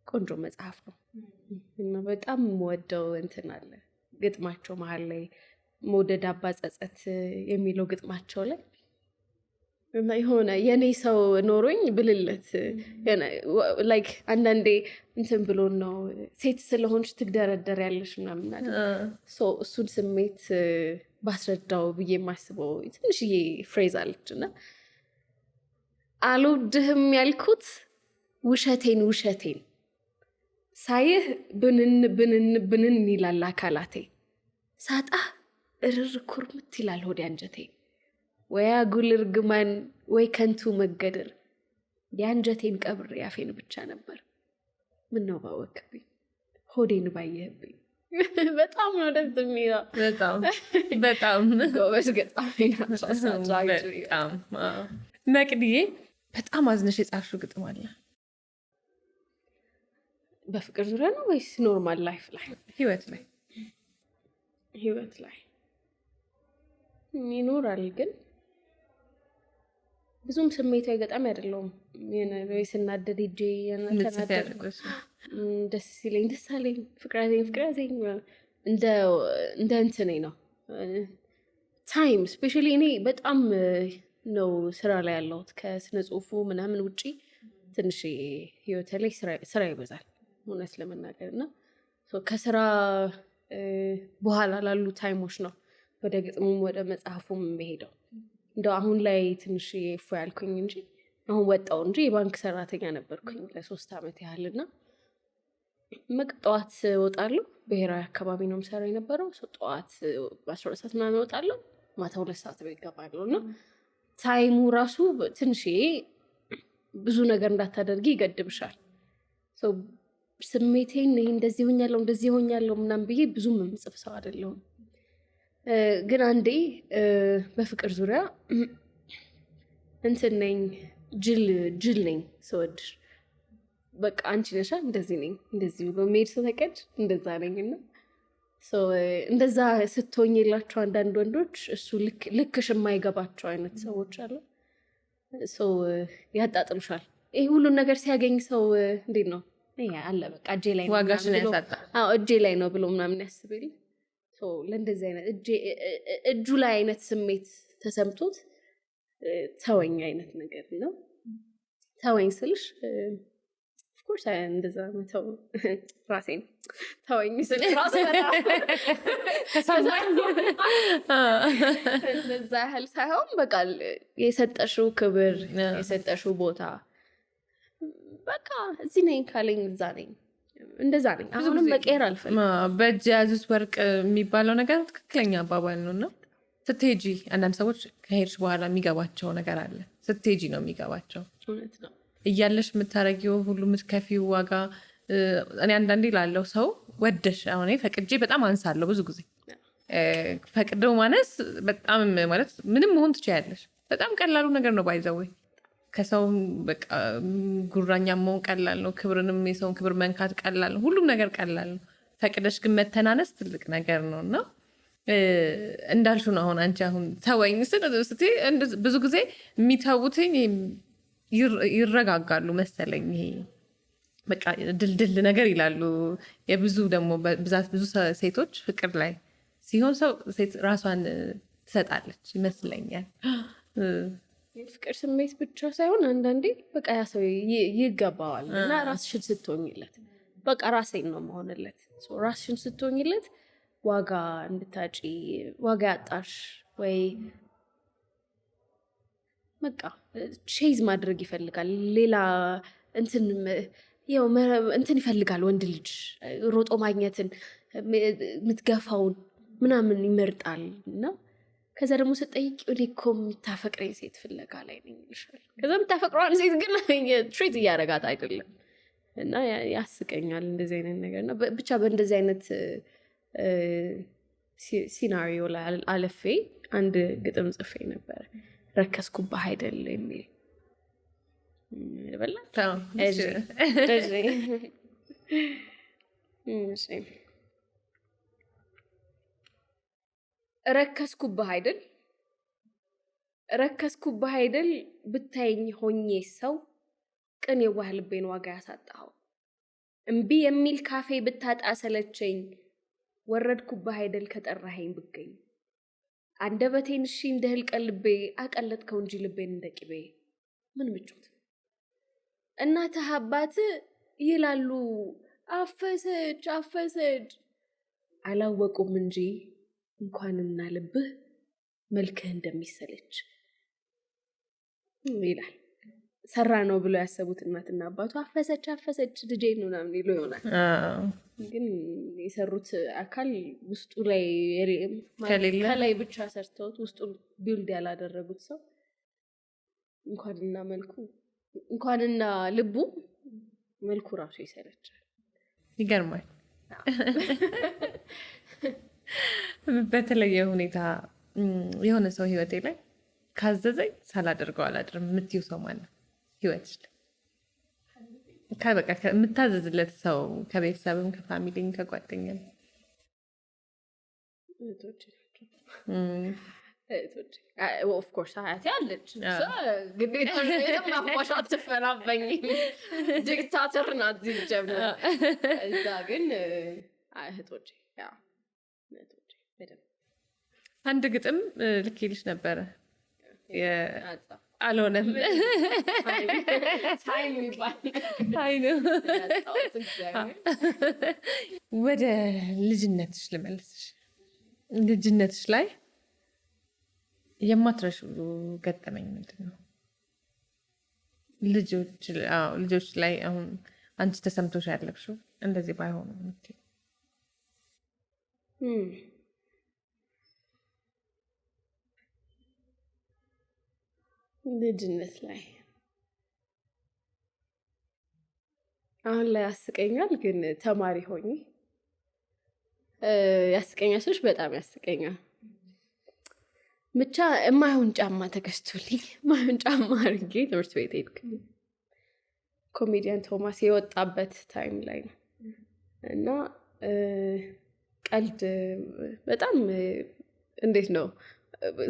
ቆንጆ መጽሐፍ ነው እና በጣም ወደው እንትን አለ ግጥማቸው መሃል ላይ መውደድ አባጸጸት የሚለው ግጥማቸው ላይ እና የሆነ የኔ ሰው ኖሮኝ ብልለት ላይክ አንዳንዴ እንትን ብሎ ነው ሴት ስለሆንሽ ትግደረደር ያለሽ ምናምን አለ እሱን ስሜት ባስረዳው ብዬ የማስበው ትንሽዬ ፍሬዝ አለች እና አልወድህም ያልኩት ውሸቴን ሳይህ ብንን ይላል አካላቴ ሳጣህ እርር ኩርምት ይላል ሆዴ አንጀቴ ወይ አጉል እርግማን ወይ ከንቱ መገደር የአንጀቴን ቀብር ያፌን ብቻ ነበር ምነው ባወክብኝ ሆዴን ባየህብኝ። በጣም ነው ደስ የሚለው። በጣም ጎበዝ ገጣሚ ናቸው። መቅድዬ በጣም አዝነሽ የጻፍሽው ግጥም አለ? በፍቅር ዙሪያ ነው ወይስ ኖርማል ላይፍ ላይ? ህይወት ላይ ይኖራል ግን ብዙም ስሜታዊ ገጣሚ አይደለሁም። ስናደድ ሄጄ ደስ ሲለኝ ደስ አለኝ ፍቅራዜኝ እንደ እንትኔ ነው ታይም ስፔሻሊ እኔ በጣም ነው ስራ ላይ ያለሁት ከስነ ጽሁፉ ምናምን ውጪ ትንሽ ህይወቴ ላይ ስራ ይበዛል እውነት ለመናገር እና ከስራ በኋላ ላሉ ታይሞች ነው ወደ ግጥሙም ወደ መጽሐፉም የምሄደው። እንደው አሁን ላይ ትንሽ እፎ ያልኩኝ እንጂ አሁን ወጣው እንጂ የባንክ ሰራተኛ ነበርኩኝ ለ3 ዓመት ያህልና ጠዋት እወጣለሁ። ብሔራዊ አካባቢ ነው የምሰራው የነበረው። ጠዋት 12 ሰዓት ምናምን እወጣለሁ፣ ማታ 2 ሰዓት ቤት እገባለሁ እና ታይሙ ራሱ ትንሽ ብዙ ነገር እንዳታደርጊ ይገድብሻል። ስሜቴን ይሄ እንደዚህ ሆኛለሁ ምናምን ብዬ ብዙም የምጽፍ ሰው አይደለሁም። ግን አንዴ በፍቅር ዙሪያ እንትን ነኝ ጅል ነኝ ስወድሽ በቃ አንቺ ነሻ እንደዚህ ነኝ እንደዚህ በመሄድ ስተቀድ እንደዛ ነኝና እንደዛ ስትሆኝ የላቸው አንዳንድ ወንዶች እሱ ልክሽ የማይገባቸው አይነት ሰዎች አሉ። ያጣጥሉሻል። ይሄ ሁሉን ነገር ሲያገኝ ሰው እንዴት ነው አለ በቃ እጄ ላይ ነው ብሎ ምናምን ያስብልኝ። ለእንደዚህ አይነት እጁ ላይ አይነት ስሜት ተሰምቶት ተወኝ አይነት ነገር ነው። ተወኝ ስልሽ ኮርስ እንደዛ መተው ራሴን ተወኝ ስል ራሴ ተሰማኝ እንደዛ ያህል ሳይሆን በቃ የሰጠሽው ክብር የሰጠሽው ቦታ በቃ እዚህ ነኝ ካለኝ እዛ ነኝ እንደዛ ነኝ አሁንም መቀየር አልፈልግም በእጅ የያዙት ወርቅ የሚባለው ነገር ትክክለኛ አባባል ነው እና ስትሄጂ አንዳንድ ሰዎች ከሄድሽ በኋላ የሚገባቸው ነገር አለ ስትሄጂ ነው የሚገባቸው እውነት ነው እያለሽ የምታረጊው ሁሉ የምትከፊው ዋጋ እኔ አንዳንዴ ላለው ሰው ወደሽ አሁን ፈቅጄ በጣም አንሳለሁ ብዙ ጊዜ ፈቅደው ማነስ በጣም ማለት ምንም መሆን ትችያለሽ በጣም ቀላሉ ነገር ነው ባይዘወይ ከሰው በቃ ጉራኛ መሆን ቀላል ነው ክብርንም የሰውን ክብር መንካት ቀላል ነው ሁሉም ነገር ቀላል ነው ፈቅደሽ ግን መተናነስ ትልቅ ነገር ነው እና እንዳልሹ ነው አሁን አንቺ አሁን ተወኝ ስትይ ብዙ ጊዜ የሚተውትኝ ይረጋጋሉ መሰለኝ ይሄ በቃ ድልድል ነገር ይላሉ የብዙ ደግሞ ብዛት ብዙ ሴቶች ፍቅር ላይ ሲሆን ሰው ሴት ራሷን ትሰጣለች ይመስለኛል ፍቅር ስሜት ብቻ ሳይሆን አንዳንዴ በቃ ያ ሰው ይገባዋል እና ራስሽን ስትሆኝለት በቃ ራሴን ነው መሆንለት ራስሽን ስትሆኝለት ዋጋ እንድታጪ ዋጋ ያጣሽ ወይ በቃ ቼዝ ማድረግ ይፈልጋል ሌላ እንትን ይፈልጋል ወንድ ልጅ ሮጦ ማግኘትን ምትገፋውን ምናምን ይመርጣል እና ከዛ ደግሞ ስጠይቅ እኔ እኮ የምታፈቅረኝ ሴት ፍለጋ ላይ ነኝ ይልሻል ከዛ የምታፈቅረዋን ሴት ግን ትሪት እያደረጋት አይደለም እና ያስቀኛል እንደዚህ አይነት ነገር እና ብቻ በእንደዚህ አይነት ሲናሪዮ ላይ አለፌ አንድ ግጥም ጽፌ ነበር ረከስኩባህ አይደል የሚል ይበላል ረከስኩባህ አይደል ብታይኝ ሆኜ ሰው ቅን የዋህ ልቤን ዋጋ ያሳጣኸው እምቢ የሚል ካፌ ብታጣ ሰለቸኝ ወረድኩባህ አይደል ከጠራኸኝ ብገኝ አንደበቴን እሺ እንደህል ቀልቤ አቀለጥከው እንጂ ልቤን እንደቅቤ ምን ምቾት እናትህ አባት ይላሉ አፈሰች አላወቁም እንጂ እንኳንና ልብህ መልክህ እንደሚሰለች ይላል ሰራ ነው ብሎ ያሰቡት እናትና አባቱ አፈሰች ልጄን ነው ምናምን ይሉ ይሆናል ግን የሰሩት አካል ውስጡ ላይ ከላይ ብቻ ሰርተውት ውስጡ ቢልድ ያላደረጉት ሰው እንኳንና ልቡ መልኩ ራሱ ይሰለቻል ይገርማል በተለየ ሁኔታ የሆነ ሰው ህይወቴ ላይ ካዘዘኝ ሳላደርገው አላድርም የምትይው ሰው ማለት ህይወትሽ በቃ የምታዘዝለት ሰው ከቤተሰብም ከፋሚሊም ከጓደኛም ኦፍ ኮርስ አያቴ አለች ግዴታ ማባሻ አትፈናበኝ ዲክታተር ናት ጀምር እዛ ግን እህቶቼ አንድ ግጥም ልኬልሽ ነበረ አልሆነም ወደ ልጅነትሽ ልመልስሽ ልጅነትሽ ላይ የማትረሺው ገጠመኝ ምንድን ነው ልጆች ላይ አሁን አንቺ ተሰምቶሽ ያለብሽው እንደዚህ ባይሆኑ የምትይው ልጅነት ላይ አሁን ላይ ያስቀኛል ግን ተማሪ ሆኜ ያስቀኛል ስልሽ በጣም ያስቀኛል ብቻ የማይሆን ጫማ ተገዝቶልኝ የማይሆን ጫማ አድርጌ ትምህርት ቤት ሄድኩኝ ኮሜዲያን ቶማስ የወጣበት ታይም ላይ ነው እና ቀልድ በጣም እንዴት ነው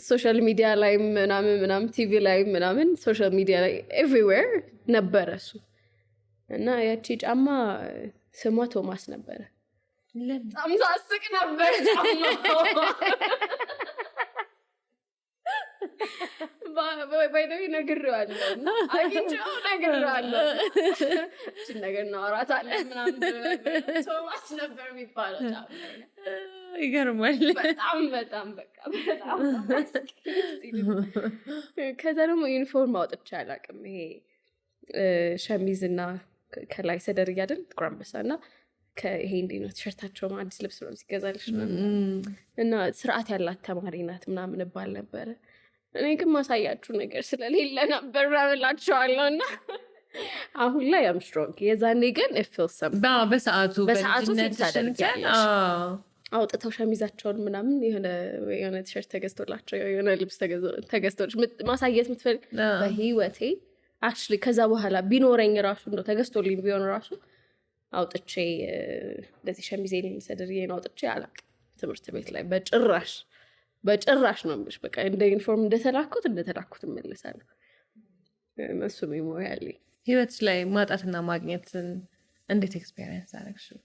ሶሻል ሚዲያ ላይ ምናምን ቲቪ ላይ ምናምን ሶሻል ሚዲያ ላይ ኤቭሪዌር ነበረ እሱ እና ያቺ ጫማ ስሟ ቶማስ ነበረ በጣም ሳስቅ ነበር ጫማ ባይደዊ ነግሬዋለሁ አግኝቼው ነግሬዋለሁ እችን ነገር እናወራታለን ምናምን ቶማስ ነበር የሚባለው ይገርማል በጣም በቃ በጣም ከዛ ደግሞ ዩኒፎርም አውጥቼ አላውቅም ይሄ ሸሚዝና ከላይ ሰደር እያደል ጥቁር አንበሳ እና ይሄ እንዴት ነው ቲሸርታቸው አዲስ ልብስ ነው ሲገዛልሽ እና ስርዓት ያላት ተማሪ ናት ምናምን እባል ነበረ እኔ ግን ማሳያችሁ ነገር ስለሌለ ነበር ብላችኋለሁ እና አሁን ላይ አም ስትሮንግ የዛኔ ግን በሰዓቱ ፊት ታደርጊያለሽ አውጥተው ሸሚዛቸውን ምናምን የሆነ ቲሸርት ተገዝቶላቸው የሆነ ልብስ ተገዝቶልሽ ማሳየት የምትፈልግ በህይወቴ አክቹዋሊ ከዛ በኋላ ቢኖረኝ ራሱ እንደው ተገዝቶልኝ ቢሆን ራሱ አውጥቼ እንደዚህ ሸሚዜን ሰደርዬን አውጥቼ አላውቅም ትምህርት ቤት ላይ በጭራሽ ነው የምልሽ በቃ እንደ ዩኒፎርም እንደተላኩት እመልሳለሁ እሱ ሜሞሪ አለኝ ህይወትሽ ላይ ማጣትና ማግኘትን እንዴት ኤክስፔሪየንስ አደረግሽው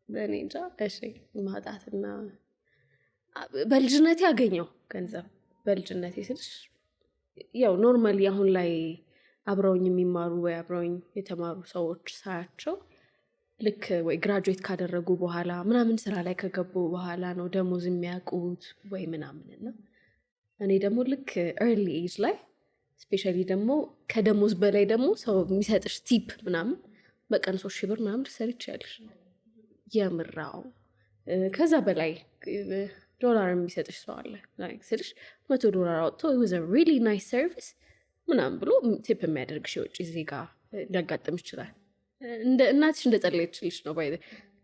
በእኔ እንጃ እሺ ማጣትና በልጅነቴ ያገኘው ገንዘብ በልጅነቴ ስልሽ ያው ኖርማሊ አሁን ላይ አብረውኝ የሚማሩ ወይ አብረውኝ የተማሩ ሰዎች ሳያቸው ልክ ወይ ግራጁዌት ካደረጉ በኋላ ምናምን ስራ ላይ ከገቡ በኋላ ነው ደሞዝ የሚያውቁት ወይ ምናምን እና እኔ ደግሞ ልክ ኤርሊ ኤጅ ላይ ስፔሻሊ ደግሞ ከደሞዝ በላይ ደግሞ ሰው የሚሰጥሽ ቲፕ ምናምን በቀን 3,000 ብር ምናምን ትሰርቻለሽ የምራው ከዛ በላይ ዶላር የሚሰጥሽ ሰው አለ ስልሽ $100 አውጥቶ it was a really nice service ምናምን ብሎ ቲፕ የሚያደርግሽ የውጭ ዜጋ ሊያጋጥም ይችላል እንደ እናትሽ እንደጸለየችልሽ ነው ባይ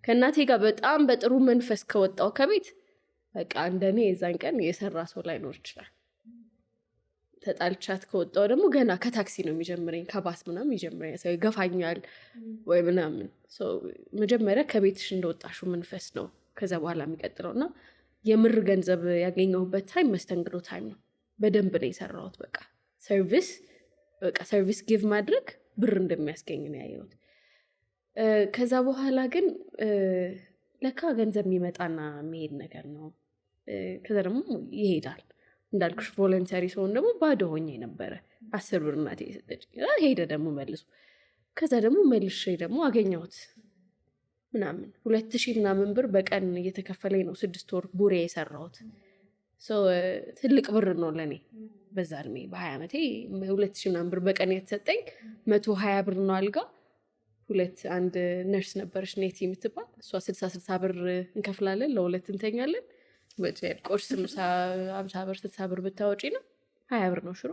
ከእናቴ ጋር በጣም በጥሩ መንፈስ ከወጣው ከቤት በቃ እንደኔ የዛን ቀን የሰራ ሰው ላይኖር ይችላል ተጣልቻት ከወጣው ደግሞ ገና ከታክሲ ነው የሚጀምረኝ ከባስ ምናምን ይጀምረኝ ሰው ይገፋኛል ወይ ምናምን መጀመሪያ ከቤትሽ እንደወጣሽው መንፈስ ነው ከዛ በኋላ የሚቀጥለውና የምር ገንዘብ ያገኘሁበት ታይም መስተንግዶ ታይም ነው በደንብ ነው የሰራሁት በቃ ሰርቪስ ጊቭ ማድረግ ብር እንደሚያስገኝ ነው ያየሁት ከዛ በኋላ ግን ለካ ገንዘብ የሚመጣና የሚሄድ ነገር ነው ከዛ ደግሞ ይሄዳል እንዳልኩሽ ቮለንተሪ ሰውን ደግሞ ባዶ ሆኜ ነበረ 10 ብር እናቴ የሰጠችኝ ሄደ ደግሞ መልሶ ከዛ ደግሞ መልሼ ደግሞ አገኘሁት ምናምን 2,000 ምናምን ብር በቀን እየተከፈለኝ ነው 6 ወር ቡሬ የሰራሁት ትልቅ ብር ነው ለኔ በዛ እድሜ በ20 ዓመቴ 2,000 ምናምን ብር በቀን የተሰጠኝ 120 ብር ነው አልጋ አንድ ነርስ ነበረች ኔቲ የምትባል እሷ 60 ብር እንከፍላለን ለሁለት እንተኛለን ቁርስ 50 ብር 60 ብር ብታወጪ ነው 20 ብር ነው ሽሮ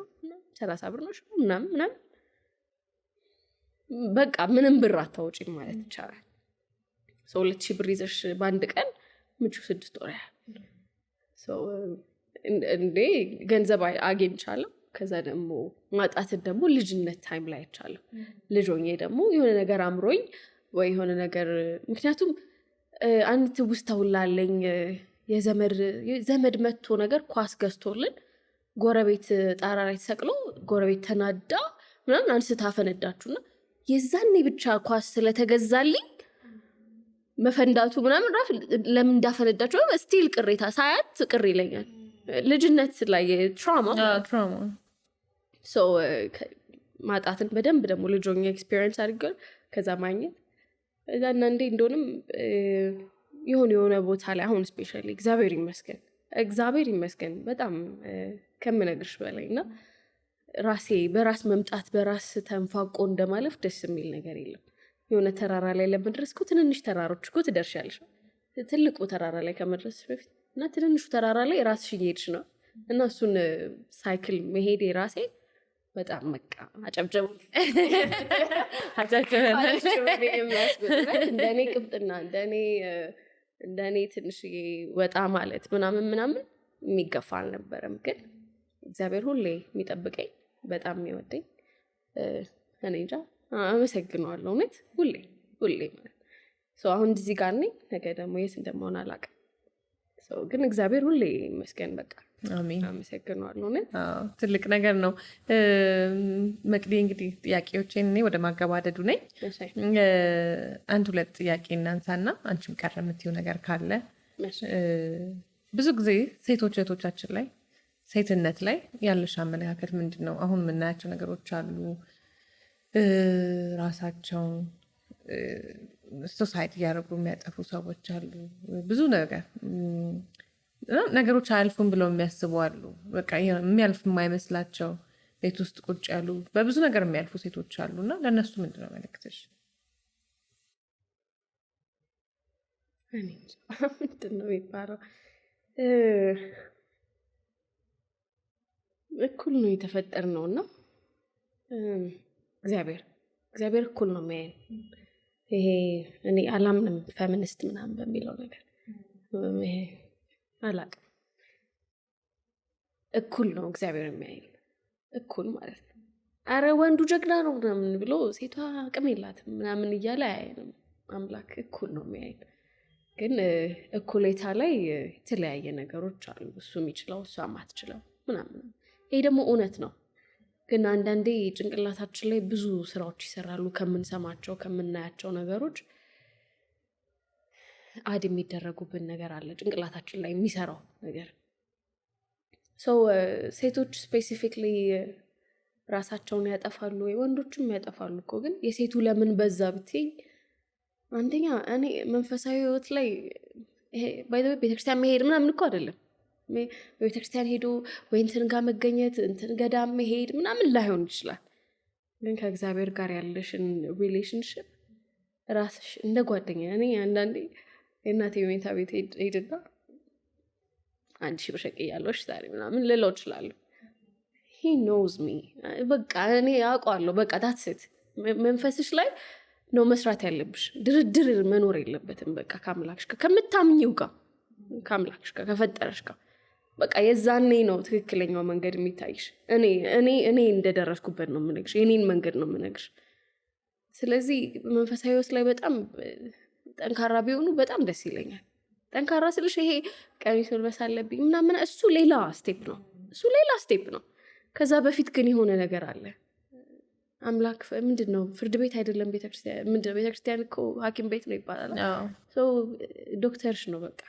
30 ብር ነው ሽሮ ምናምን በቃ ምንም ብር አታወጪም ማለት ይቻላል 2,000 ብር ይዘሽ በአንድ ቀን ምቹ 6 ወር እንዴ ገንዘብ አግኝቻለሁ ከዛ ደግሞ ማጣትን ደግሞ ልጅነት ታይም ላይ አይቻለሁ ልጅ ሆኜ ደግሞ የሆነ ነገር አምሮኝ ወይ የሆነ ነገር ምክንያቱም አንድ ትውስታውላለኝ የዘመድ መጥቶ ነገር ኳስ ገዝቶልን ጎረቤት ጣራ ላይ ተሰቅሎ ጎረቤት ተናዳ ምናምን አንስታ ፈነዳችሁና የዛኔ ብቻ ኳስ ስለተገዛልኝ መፈንዳቱ ምናምን ራፍ ለምን እንዳፈነዳችሁ ስቲል ቅሬታ ሳያት ቅር ይለኛል ልጅነት ላይ ትራውማ ማጣትን በደንብ ደግሞ ልጆኛ ኤክስፒሪየንስ አድርገው ከዛ ማግኘት እዛና እንዴ እንደሆነም የሆነ ቦታ ላይ አሁን ስፔሻሊ እግዚአብሔር ይመስገን በጣም ከምነግርሽ በላይና በራስ መምጣት በራስ ተንፋቆ እንደማለፍ ደስ የሚል ነገር የለም የሆነ ተራራ ላይ ለመድረስ እኮ ትንንሽ ተራሮች እኮ ትደርሻለሽ ትልቁ ተራራ ላይ ከመድረስ በፊት እና ትንንሹ ተራራ ላይ ራስሽ እየሄድሽ ነው እና እሱን ሳይክል መሄድ የራሴ በጣም መቃ አጨብጨቡ እንደኔ ቅብጥና እንደኔ ትንሽ ወጣ ማለት ምናምን የሚገፋ አልነበረም ግን እግዚአብሔር ሁሌ የሚጠብቀኝ በጣም የሚወደኝ እኔ እንጃ አመሰግነዋለሁ እውነት ሁሌ ማለት አሁን እዚህ ጋር ነኝ ነገ ደግሞ የት እንደምሆን አላውቅም ግን እግዚአብሔር ሁሌ ይመስገን በቃ አሜን። አመሰግናለሁ። ትልቅ ነገር ነው። መቅዲ እንግዲህ ጥያቄዎችን እኔ ወደ ማገባደዱ ነኝ። አንድ ሁለት ጥያቄ እናንሳና አንቺም ቀረ የምትይው ነገር ካለ። ብዙ ጊዜ ሴቶች እህቶቻችን ላይ ሴትነት ላይ ያለሽ አመለካከት ምንድን ነው? አሁን የምናያቸው ነገሮች አሉ። ራሳቸውን ሶሳይቲ እያደረጉ የሚያጠፉ ሰዎች አሉ። ብዙ ነገሮች አያልፉም ብለው የሚያስቡ አሉ። በቃ የሚያልፍ የማይመስላቸው ቤት ውስጥ ቁጭ ያሉ በብዙ ነገር የሚያልፉ ሴቶች አሉ እና ለእነሱ ምንድን ነው መልእክትሽ? ምንድን ነው የሚባለው? እኩል ነው የተፈጠርነው እና እግዚአብሔር እኩል ነው የሚያየን። ይሄ እኔ አላምንም ፌሚኒስት ምናምን በሚለው ነገር አላቅም። እኩል ነው እግዚአብሔር የሚያየን፣ እኩል ማለት ነው። አረ ወንዱ ጀግና ነው ምናምን ብሎ ሴቷ አቅም የላትም ምናምን እያለ አያየንም። አምላክ እኩል ነው የሚያየን። ግን እኩሌታ ላይ የተለያየ ነገሮች አሉ። እሱ የሚችለው እሷ ማትችለው ምናምን። ይሄ ደግሞ እውነት ነው። ግን አንዳንዴ ጭንቅላታችን ላይ ብዙ ስራዎች ይሰራሉ። ከምንሰማቸው ከምናያቸው ነገሮች አድ የሚደረጉብን ነገር አለ ጭንቅላታችን ላይ የሚሰራው ነገር። ሴቶች ስፔሲፊክሊ ራሳቸውን ያጠፋሉ ወይ? ወንዶችም ያጠፋሉ እኮ። ግን የሴቱ ለምን በዛ ብትይ፣ አንደኛ እኔ መንፈሳዊ ህይወት ላይ ቤተክርስቲያን መሄድ ምናምን እኮ አይደለም። በቤተክርስቲያን ሄዶ ወይ እንትን ጋር መገኘት እንትን ገዳም መሄድ ምናምን ላይሆን ይችላል። ግን ከእግዚአብሔር ጋር ያለሽን ሪሌሽንሽፕ ራስሽ እንደ ጓደኛ፣ እኔ አንዳንዴ የእናቴ መኝታ ቤት ሄድና 1,000 ብር ሸቅያለሁ ዛሬ ምናምን ልለው እችላለሁ። ሂ ኖውዝ ሚ፣ በቃ እኔ አውቀዋለሁ። በቃ ታትስት መንፈስሽ ላይ ነው መስራት ያለብሽ። ድርድር መኖር የለበትም። በቃ ከአምላክሽ ጋር ከምታምኚው ጋር ከአምላክሽ ጋር ከፈጠረሽ ጋር በቃ የዛኔ ነው ትክክለኛው መንገድ የሚታይሽ። እኔ እንደደረስኩበት ነው የምነግርሽ፣ የኔን መንገድ ነው የምነግርሽ። ስለዚህ መንፈሳዊ ህይወት ላይ በጣም ጠንካራ ቢሆኑ በጣም ደስ ይለኛል። ጠንካራ ስልሽ ይሄ ቀሚስ መልበስ አለብኝ ምናምን እሱ ሌላ ስቴፕ ነው። ከዛ በፊት ግን የሆነ ነገር አለ። አምላክ ምንድን ነው? ፍርድ ቤት አይደለም ቤተክርስቲያን። ቤተክርስቲያን እኮ ሐኪም ቤት ነው ይባላል። ዶክተርሽ ነው፣ በቃ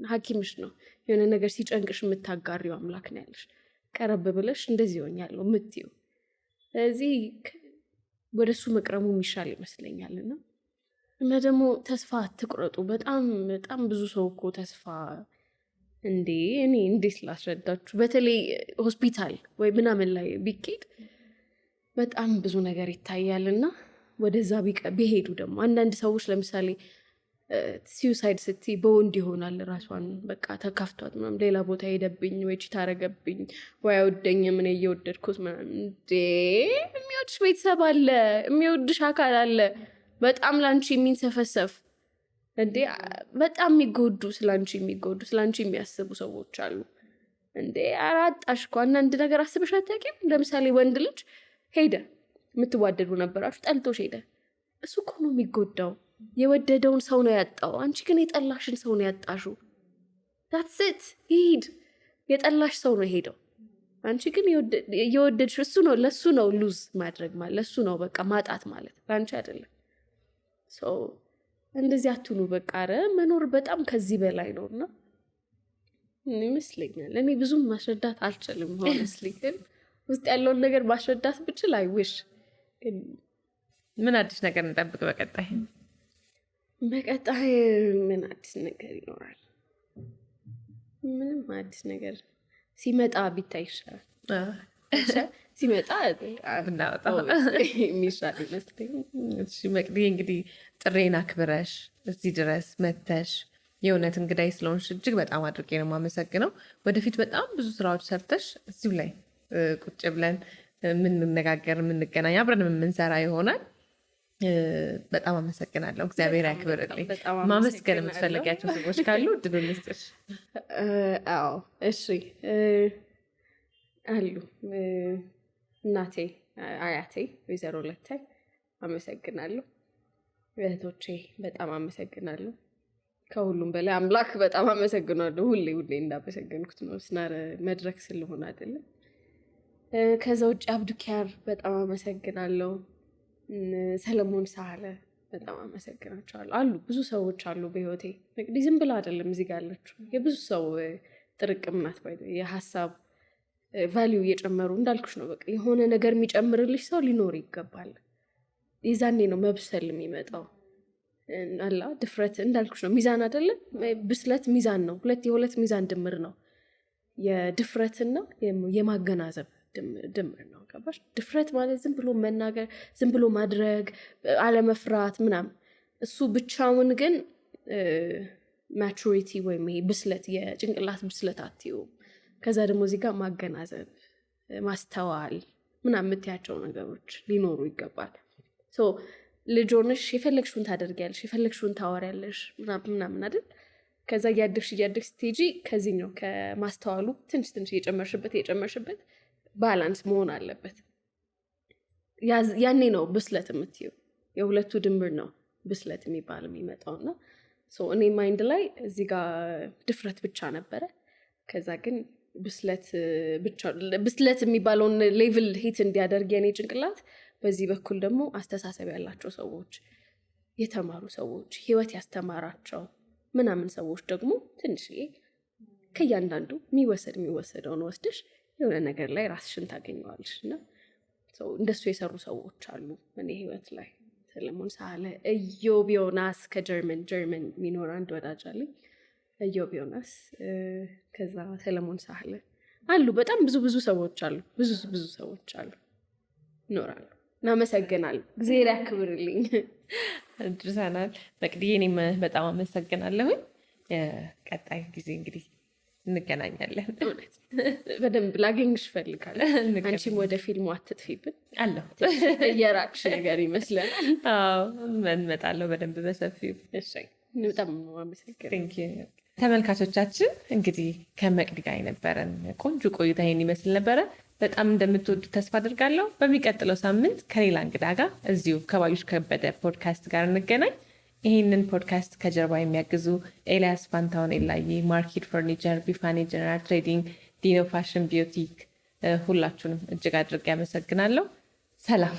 ሐኪምሽ ነው። የሆነ ነገር ሲጨንቅሽ የምታጋሪው አምላክ ነው ያለሽ። ቀረብ ብለሽ እንደዚህ ሆኛለሁ የምትይው። ስለዚህ ወደ እሱ መቅረቡ የሚሻል ይመስለኛል። እና ደግሞ ተስፋ አትቁረጡ። በጣም በጣም ብዙ ሰው እኮ ተስፋ እኔ እንዴት ላስረዳችሁ? በተለይ ሆስፒታል ወይ ምናምን ላይ ቢኬድ በጣም ብዙ ነገር ይታያል። እና ወደዛ ቢሄዱ ደግሞ አንዳንድ ሰዎች ለምሳሌ ሲዩሳይድ ስትይ በወንድ ይሆናል። ራሷን በቃ ተካፍቷት ምናምን ሌላ ቦታ ሄደብኝ ወይ ቺት አረገብኝ ወይ አይወደኝ ምን እየወደድኩት ምናምን። የሚወድሽ ቤተሰብ አለ፣ የሚወድሽ አካል አለ፣ በጣም ላንቺ የሚንሰፈሰፍ በጣም የሚጎዱ ስላንቺ የሚያስቡ ሰዎች አሉ። አራጣሽ እኮ አንዳንድ ነገር አስበሽ አታውቂም? ለምሳሌ ወንድ ልጅ ሄደ፣ የምትዋደዱ ነበራችሁ፣ ጠልቶሽ ሄደ። እሱ እኮ ነው የሚጎዳው። የወደደውን ሰው ነው ያጣው። አንቺ ግን የጠላሽን ሰው ነው ያጣሽው። ዳትስት ይሄድ የጠላሽ ሰው ነው ሄደው። አንቺ ግን የወደድሽ እሱ ነው። ለሱ ነው ሉዝ ማድረግ ማለት፣ ለሱ ነው በቃ ማጣት ማለት፣ ለአንቺ አይደለም። እንደዚህ አትኑ። በቃ ኧረ መኖር በጣም ከዚህ በላይ ነው። እና ይመስለኛል እኔ ብዙም ማስረዳት አልችልም። ሆነስሊ ግን ውስጥ ያለውን ነገር ማስረዳት ብችል አይውሽ። ምን አዲስ ነገር እንጠብቅ በቀጣይ? ምን አዲስ ነገር ይኖራል? ምንም አዲስ ነገር ሲመጣ ቢታይ ይሻላል። ሲመጣ ብናወጣው የሚሻል ይመስለኝ። መቅዲ እንግዲህ ጥሬን አክብረሽ እዚህ ድረስ መተሽ የእውነት እንግዳይ ስለሆንሽ እጅግ በጣም አድርጌ ነው የማመሰግነው። ወደፊት በጣም ብዙ ስራዎች ሰርተሽ እዚሁ ላይ ቁጭ ብለን የምንነጋገር የምንገናኝ አብረን የምንሰራ ይሆናል። በጣም አመሰግናለሁ። እግዚአብሔር ያክብርልኝ። ማመስገን የምትፈልጊያቸው ሰዎች ካሉ እድሉን ልስጥሽ። አዎ እሺ፣ አሉ እናቴ፣ አያቴ ወይዘሮ ለታይ አመሰግናለሁ። እህቶቼ በጣም አመሰግናለሁ። ከሁሉም በላይ አምላክ በጣም አመሰግናለሁ። ሁሌ እንዳመሰገንኩት ነው። ስናረ መድረክ ስለሆነ አይደለም። ከዛ ውጭ አብዱኪያር በጣም አመሰግናለሁ። ሰለሞን ሳለ በጣም አመሰግናቸዋለሁ። አሉ ብዙ ሰዎች አሉ በህይወቴ። እንግዲህ ዝም ብላ አይደለም እዚህ ጋር ያለችው የብዙ ሰው ጥርቅም ናት። የሀሳብ ቫሊዩ እየጨመሩ እንዳልኩሽ ነው። በቃ የሆነ ነገር የሚጨምርልሽ ሰው ሊኖር ይገባል። የዛኔ ነው መብሰል የሚመጣው። አላ ድፍረት እንዳልኩሽ ነው ሚዛን አይደለም። ብስለት ሚዛን ነው። የሁለት ሚዛን ድምር ነው። የድፍረትና የማገናዘብ ድምር ነው። ገባሽ? ድፍረት ማለት ዝም ብሎ መናገር፣ ዝም ብሎ ማድረግ፣ አለመፍራት ምናምን፣ እሱ ብቻውን ግን ማቹሪቲ ወይም ይሄ ብስለት የጭንቅላት ብስለት አትይውም። ከዛ ደግሞ እዚህ ጋር ማገናዘብ፣ ማስተዋል ምናምን የምትያቸው ነገሮች ሊኖሩ ይገባል። ልጅ ሆነሽ የፈለግሽውን ታደርጊያለሽ፣ የፈለግሽውን ታወሪያለሽ ምናምን አይደል? ከዛ እያደግሽ ስትሄጂ ከዚህኛው ከማስተዋሉ ትንሽ የጨመርሽበት ባላንስ መሆን አለበት። ያኔ ነው ብስለት የምትይው። የሁለቱ ድምር ነው ብስለት የሚባል የሚመጣውና እኔ ማይንድ ላይ እዚህ ጋር ድፍረት ብቻ ነበረ። ከዛ ግን ብስለት የሚባለውን ሌቭል ሂት እንዲያደርግ የኔ ጭንቅላት፣ በዚህ በኩል ደግሞ አስተሳሰብ ያላቸው ሰዎች፣ የተማሩ ሰዎች፣ ህይወት ያስተማራቸው ምናምን ሰዎች ደግሞ ትንሽዬ ከእያንዳንዱ የሚወሰደውን ወስደሽ የሆነ ነገር ላይ ራስሽን ታገኘዋለሽ። እና እንደሱ የሰሩ ሰዎች አሉ እኔ ህይወት ላይ። ሰለሞን ሳለ፣ ኢዮብ ዮናስ ከጀርመን የሚኖር አንድ ወዳጅ አለኝ። ኢዮብ ዮናስ፣ ከዛ ሰለሞን ሳለ አሉ። በጣም ብዙ ሰዎች አሉ። ብዙ ሰዎች አሉ ይኖራሉ። እናመሰግናለሁ። እግዚአብሔር ያክብርልኝ። ድርሰናል መቅድዬ፣ እኔም በጣም አመሰግናለሁኝ። ቀጣይ ጊዜ እንግዲህ እንገናኛለን። በደንብ ላገኝሽ እፈልጋለሁ። አንቺም ወደ ፊልሙ አትጥፊብን አለሁ። እየራቅሽ ነገር ይመስለናል። እንመጣለሁ በደንብ በሰፊው። በጣም አመሰግናለሁ። ተመልካቾቻችን እንግዲህ ከመቅዲ ጋር የነበረን ቆንጆ ቆይታ ይሄን ይመስል ነበረ። በጣም እንደምትወዱ ተስፋ አድርጋለሁ። በሚቀጥለው ሳምንት ከሌላ እንግዳ ጋር እዚሁ ከባዩሽ ከበደ ፖድካስት ጋር እንገናኝ። ይህንን ፖድካስት ከጀርባ የሚያግዙ ኤልያስ ፋንታውን ኤላዬ፣ ማርኬት ፈርኒቸር፣ ቢፋኔ ጀነራል ትሬዲንግ፣ ዲኖ ፋሽን ቢዩቲክ፣ ሁላችሁንም እጅግ አድርጌ ያመሰግናለሁ። ሰላም።